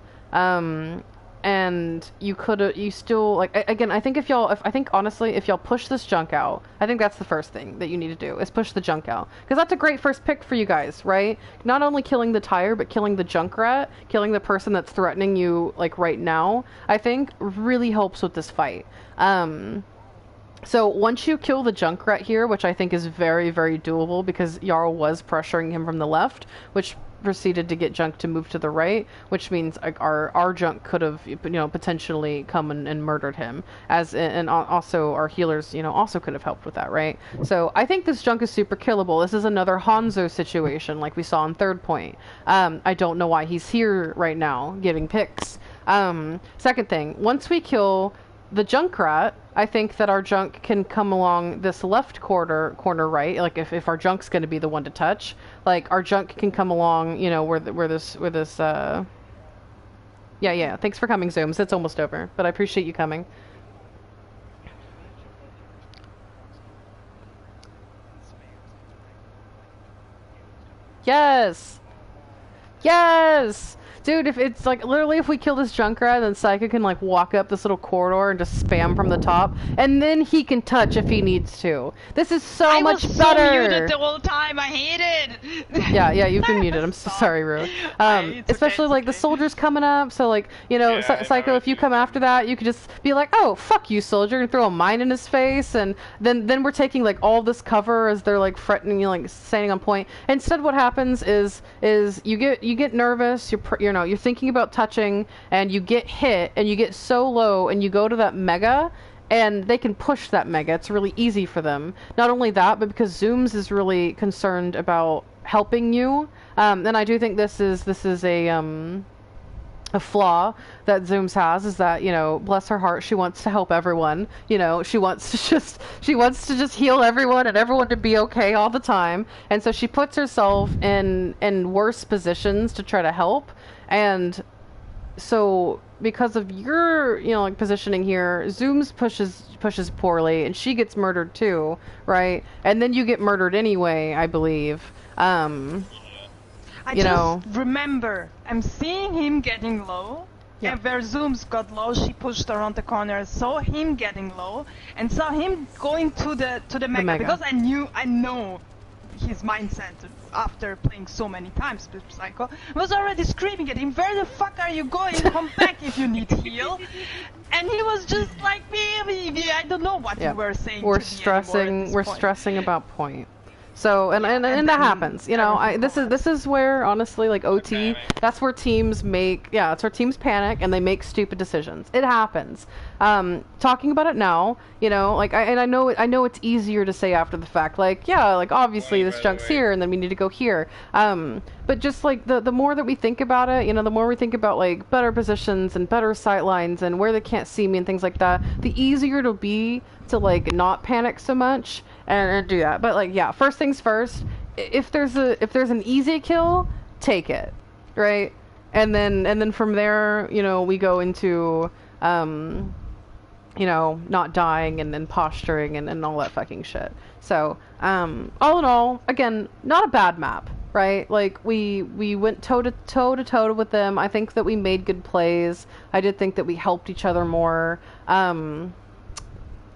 And you still, like, again, I think honestly, if y'all push this junk out, I think that's the first thing that you need to do, is push the junk out. Because that's a great first pick for you guys, right? Not only killing the tire, but killing the junk rat, killing the person that's threatening you, like, right now, I think really helps with this fight. So once you kill the Junkrat here, which I think is very, very doable because Jarl was pressuring him from the left, which proceeded to get Junk to move to the right, which means our Junk could have, you know, potentially come and murdered him, and also our healers, you know, also could have helped with that, right? So I think this Junk is super killable. This is another Hanzo situation like we saw in third point. I don't know why he's here right now giving picks. Second thing, once we kill the Junkrat, I think that our Junk can come along this left corner right. Like if our Junk's going to be the one to touch, like our Junk can come along, you know, where this yeah. Thanks for coming, Zooms. It's almost over, but I appreciate you coming. Yes. Dude, if it's like literally if we kill this Junkrat, then Psycho can like walk up this little corridor and just spam from the top, and then he can touch if he needs to. This is so much I was better. so muted the whole time. I hate it. Yeah, you've been muted. I'm so sorry, Rue. Especially okay, like the soldiers coming up, so like Psycho, if you come after that, you could just be like, oh fuck you, soldier, and throw a mine in his face, and then we're taking like all this cover as they're like threatening you, like standing on point. Instead, what happens is you get nervous. You're thinking about touching, and you get hit, and you get so low, and you go to that mega, and they can push that mega. It's really easy for them. Not only that, but because Zooms is really concerned about helping you, and I do think this is a flaw that Zooms has, is that, you know, bless her heart, she wants to help everyone. You know, she wants to just heal everyone and everyone to be okay all the time. And so she puts herself in worse positions to try to help. And so because of your, you know, like positioning here, Zooms pushes poorly, and she gets murdered too, right? And then you get murdered anyway, I believe. I just remember, I'm seeing him getting low, and where Zooms got low, she pushed around the corner, saw him getting low, and saw him going to the mega. Because I know his mindset after playing so many times with Psycho. I was already screaming at him, where the fuck are you going? Come back if you need heal. And he was just like, I don't know what you were saying. We're stressing about point. So and that happens, you know. This is where, honestly, like OT, that's where teams that's where teams panic and they make stupid decisions. It happens. Talking about it now, you know, like I know it's easier to say after the fact, like, yeah, like obviously this junk's here and then we need to go here. But just like the more that we think about it, you know, the more we think about like better positions and better sight lines and where they can't see me and things like that, the easier it'll be to like not panic so much and do that. But like, yeah, first things first, if there's an easy kill, take it, right? And then from there, you know, we go into you know, not dying and then posturing and all that fucking shit. So all in all, again, not a bad map, right? Like we went toe to toe with them. I think that we made good plays. I did think that we helped each other more.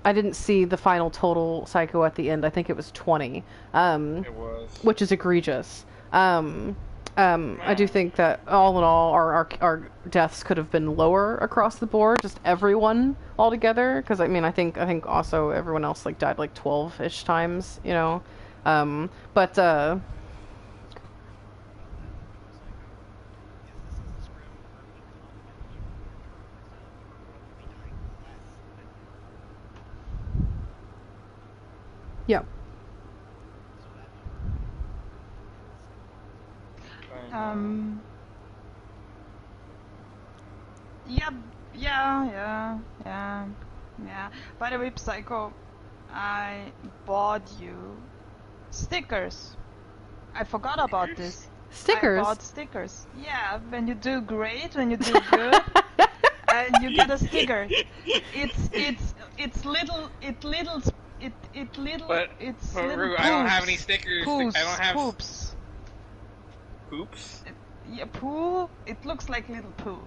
I didn't see the final total Psycho at the end. I think it was 20. It was. Which is egregious. I do think that all in all, our deaths could have been lower across the board, just everyone all together. Because I mean, I think also everyone else like died like 12-ish times, you know. Yeah. Yeah. By the way, Psycho, I bought you stickers. I forgot about this. Stickers? I bought stickers. Yeah, when you do great, when you do good, you get a sticker. It's little. But little I don't have any stickers. I don't have poops. Poops? Yeah, poo. It looks like little poo.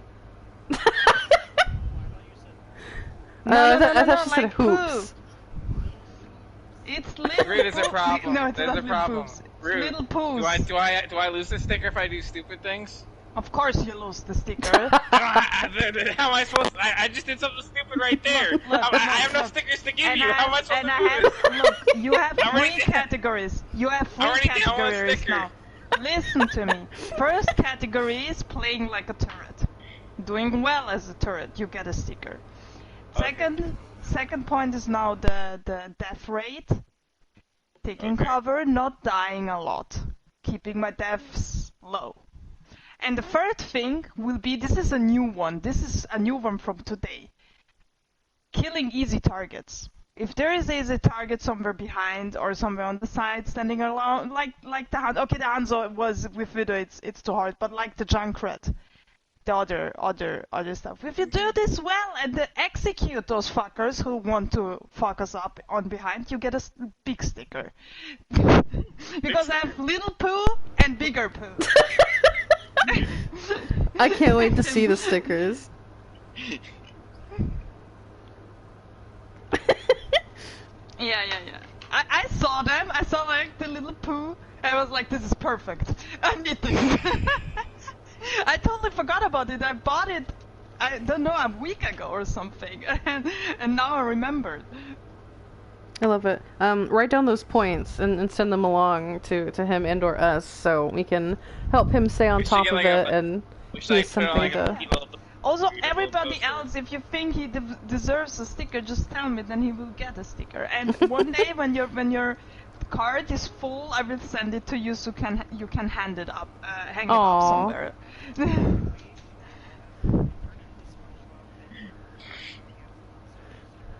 I thought you like said hoops. Poo. It's little. Rude, there's a problem. No, it's there's not a problem. Poops. It's Rude. little poos. Do I lose the sticker if I do stupid things? Of course you lose the sticker. How am I supposed to? I just did something stupid right there. I have no stickers to give you. How am I supposed to do this? Look, you have three categories. You have three categories now. Listen to me. First category is playing like a turret. Doing well as a turret, you get a sticker. Second point is now the death rate. Taking cover, not dying a lot. Keeping my deaths low. And the third thing will be, this is a new one. This is a new one from today. Killing easy targets. If there is a easy target somewhere behind or somewhere on the side, standing alone, like the Hanzo. Okay, the Hanzo was with Widow, it's too hard, but like the Junkrat, the other stuff. If you do this well and execute those fuckers who want to fuck us up on behind, you get a big sticker. Because I have little poo and bigger poo. I can't wait to see the stickers. Yeah. I saw them. I saw like the little poo. I was like, this is perfect. I need this. I totally forgot about it. I bought it, I don't know, a week ago or something. And now I remembered. I love it. Write down those points and send them along to him and or us so we can help him stay on We should top get, of like, it a- and We he should has like, put something like a to... people- Also, readable everybody poster. else, if you think he deserves a sticker, just tell me, then he will get a sticker. And one day when your card is full, I will send it to you so you can hand it up, hang it up Aw. somewhere.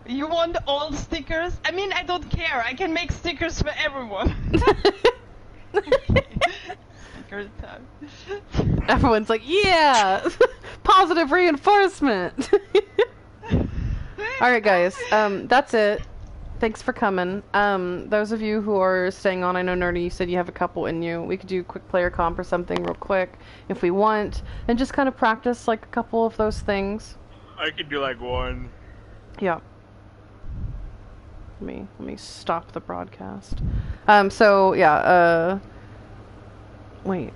You want all stickers? I mean, I don't care. I can make stickers for everyone. Sticker time. Everyone's like, yeah! Positive reinforcement! Alright guys, that's it. Thanks for coming. Those of you who are staying on, I know Nerdy, you said you have a couple in you. We could do quick player comp or something real quick if we want, and just kind of practice like a couple of those things. I could do like one. Yeah. Let me stop the broadcast. So yeah, wait.